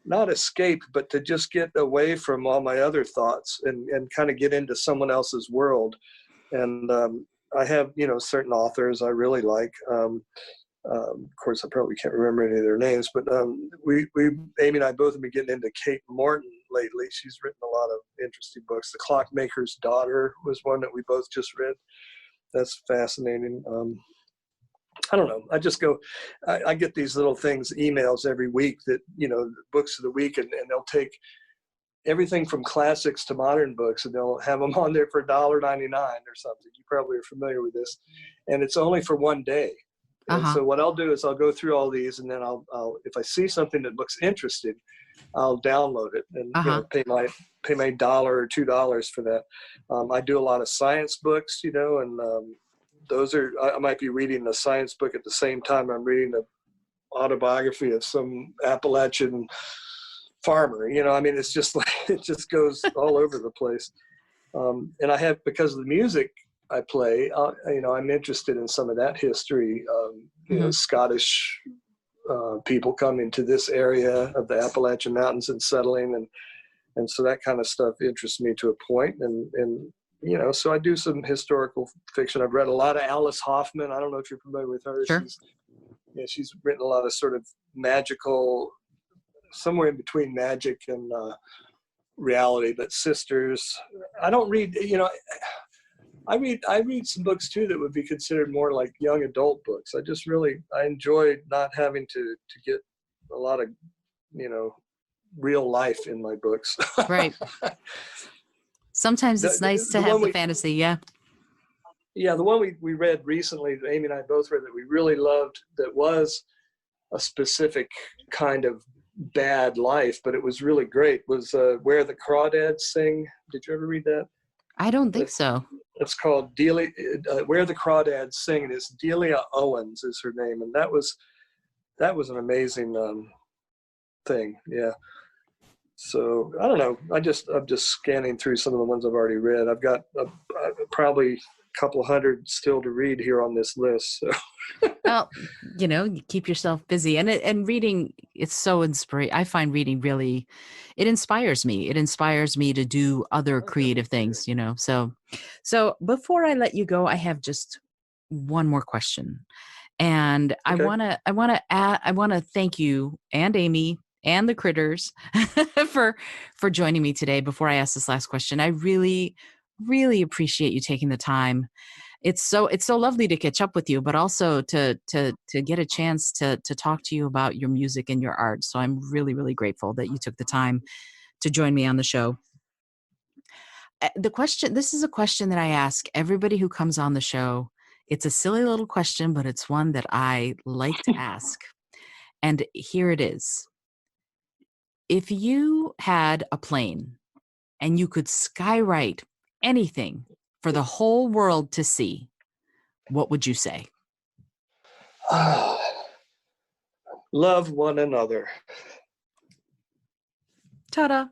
not escape, but to just get away from all my other thoughts and kind of get into someone else's world. And I have, certain authors I really like. Of course, I probably can't remember any of their names, but Amy and I both have been getting into Kate Morton lately. She's written a lot of interesting books. The Clockmaker's Daughter was one that we both just read. That's fascinating. I don't know. I just go, I get these little things, emails every week that, books of the week, and they'll take everything from classics to modern books, and they'll have them on there for $1.99 or something. You probably are familiar with this. And it's only for one day. And so what I'll do is I'll go through all these, and then I'll if I see something that looks interesting, I'll download it and pay my $1 or $2 for that. I do a lot of science books, and those are, I might be reading a science book at the same time I'm reading the autobiography of some Appalachian farmer. It's just like, it just goes all over the place. And I have, because of the music I play, I'm interested in some of that history. Scottish people coming to this area of the Appalachian Mountains and settling, and so that kind of stuff interests me to a point. And so I do some historical fiction. I've read a lot of Alice Hoffman. I don't know if you're familiar with her. Sure. She's written a lot of sort of magical, somewhere in between magic and reality, but Sisters. I don't read, I read some books too that would be considered more like young adult books. I enjoy not having to get a lot of, real life in my books. Right. Sometimes it's nice to have the fantasy. Yeah. Yeah. The one we read recently, Amy and I both read, that we really loved, that was a specific kind of bad life, but it was really great, was Where the Crawdads Sing. Did you ever read that? I don't think so. It's called Delia, Where the Crawdads Sing, and it's Delia Owens is her name, and that was an amazing thing. Yeah. So I don't know. I'm just scanning through some of the ones I've already read. I've got probably a couple hundred still to read here on this list. So. Well, you keep yourself busy, and reading, it's so inspiring. I find reading really, it inspires me. It inspires me to do other creative things, So before I let you go, I have just one more question. And okay. I want to thank you and Amy and the Critters for joining me today. Before I ask this last question, I really, really appreciate you taking the time. It's so lovely to catch up with you, but also to get a chance to talk to you about your music and your art. So I'm really, really grateful that you took the time to join me on the show. This is a question that I ask everybody who comes on the show. It's a silly little question, but it's one that I like to ask. And here it is. If you had a plane and you could skywrite anything for the whole world to see, what would you say? Love one another. Ta-da.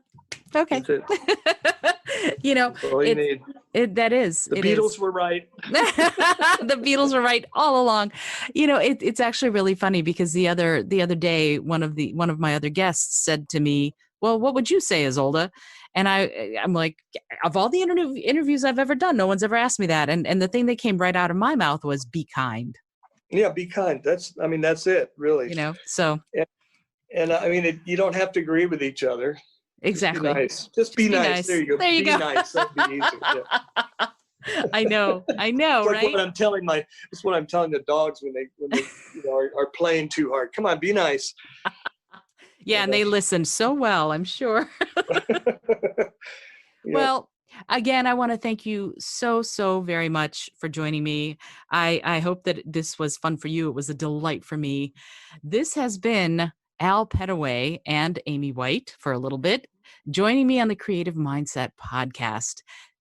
Okay. That's all you need. That is. The Beatles were right. The Beatles were right all along. It's actually really funny because the other day, one of my other guests said to me, "Well, what would you say, Isolde?" And I'm like, of all the interviews I've ever done, no one's ever asked me that. And the thing that came right out of my mouth was be kind. Yeah, be kind. That's it, really. So. And you don't have to agree with each other. Exactly. Just be nice. There you go. There you go. Nice. That'd be easy. Yeah. I know, it's right? It's what I'm telling the dogs when they are playing too hard. Come on, be nice. Yeah, and they listen so well, I'm sure. Well, again, I want to thank you so very much for joining me. I hope that this was fun for you. It was a delight for me. This has been Al Petteway and Amy White for a little bit, joining me on the Creative Mindset podcast.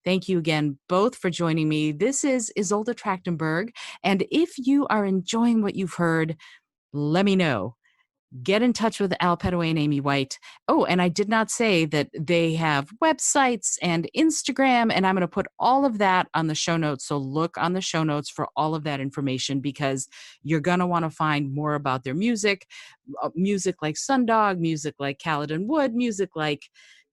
Thank you again both for joining me. This is Isolde Trachtenberg, and if you are enjoying what you've heard, let me know. Get in touch with Al Petteway and Amy White. Oh, and I did not say that they have websites and Instagram, and I'm going to put all of that on the show notes. So look on the show notes for all of that information, because you're going to want to find more about their music like Sundog, music like Caledon Wood, music like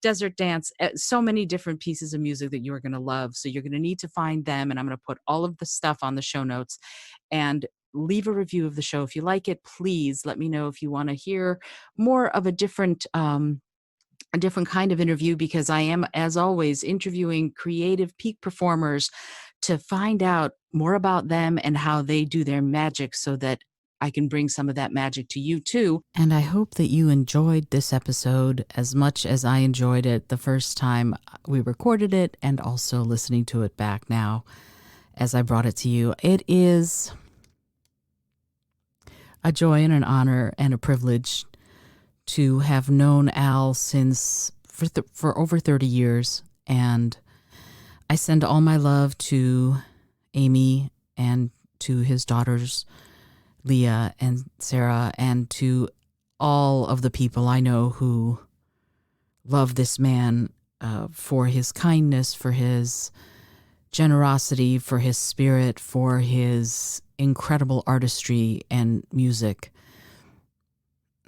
Desert Dance, so many different pieces of music that you're going to love. So you're going to need to find them, and I'm going to put all of the stuff on the show notes. And leave a review of the show. If you like it, please let me know if you want to hear more of a different a different kind of interview because I am, as always, interviewing creative peak performers to find out more about them and how they do their magic so that I can bring some of that magic to you too. And I hope that you enjoyed this episode as much as I enjoyed it the first time we recorded it, and also listening to it back now as I brought it to you. It is a joy and an honor and a privilege to have known Al for over 30 years. And I send all my love to Amy and to his daughters, Leah and Sarah, and to all of the people I know who love this man for his kindness, for his generosity, for his spirit, for his incredible artistry and music,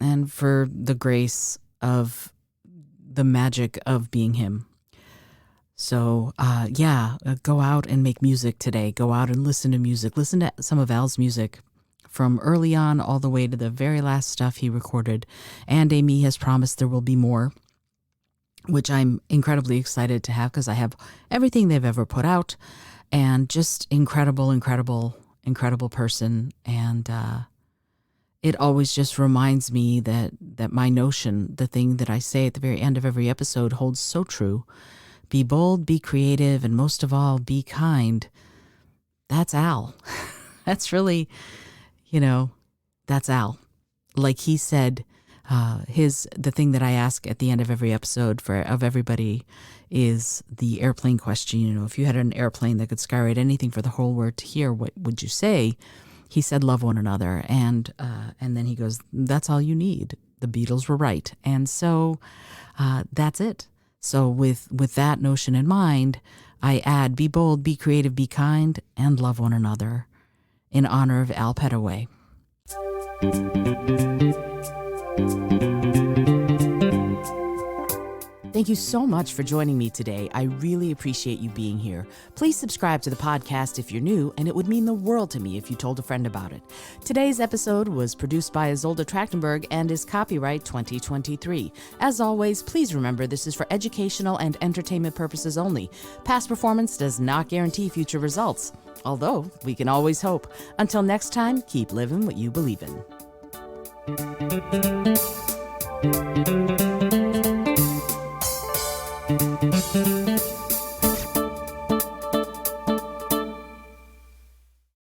and for the grace of the magic of being him. So, go out and make music today. Go out and listen to music. Listen to some of Al's music from early on all the way to the very last stuff he recorded. And Amy has promised there will be more, which I'm incredibly excited to have because I have everything they've ever put out, and just incredible person. And it always just reminds me that my notion, the thing that I say at the very end of every episode, holds so true. Be bold, be creative, and most of all, be kind. That's Al. That's really, that's Al. Like he said, the thing that I ask at the end of every episode of everybody is the airplane question. If you had an airplane that could skywrite anything for the whole world to hear, what would you say? He said, love one another. And then he goes, that's all you need. The Beatles were right. And so that's it. So with that notion in mind, I add, be bold, be creative, be kind, and love one another in honor of Al Petteway. Thank you so much for joining me today. I really appreciate you being here. Please subscribe to the podcast if you're new, and it would mean the world to me if you told a friend about it. Today's episode was produced by Isolde Trachtenberg and is copyright 2023. As always, please remember this is for educational and entertainment purposes only. Past performance does not guarantee future results, although we can always hope. Until next time, keep living what you believe in.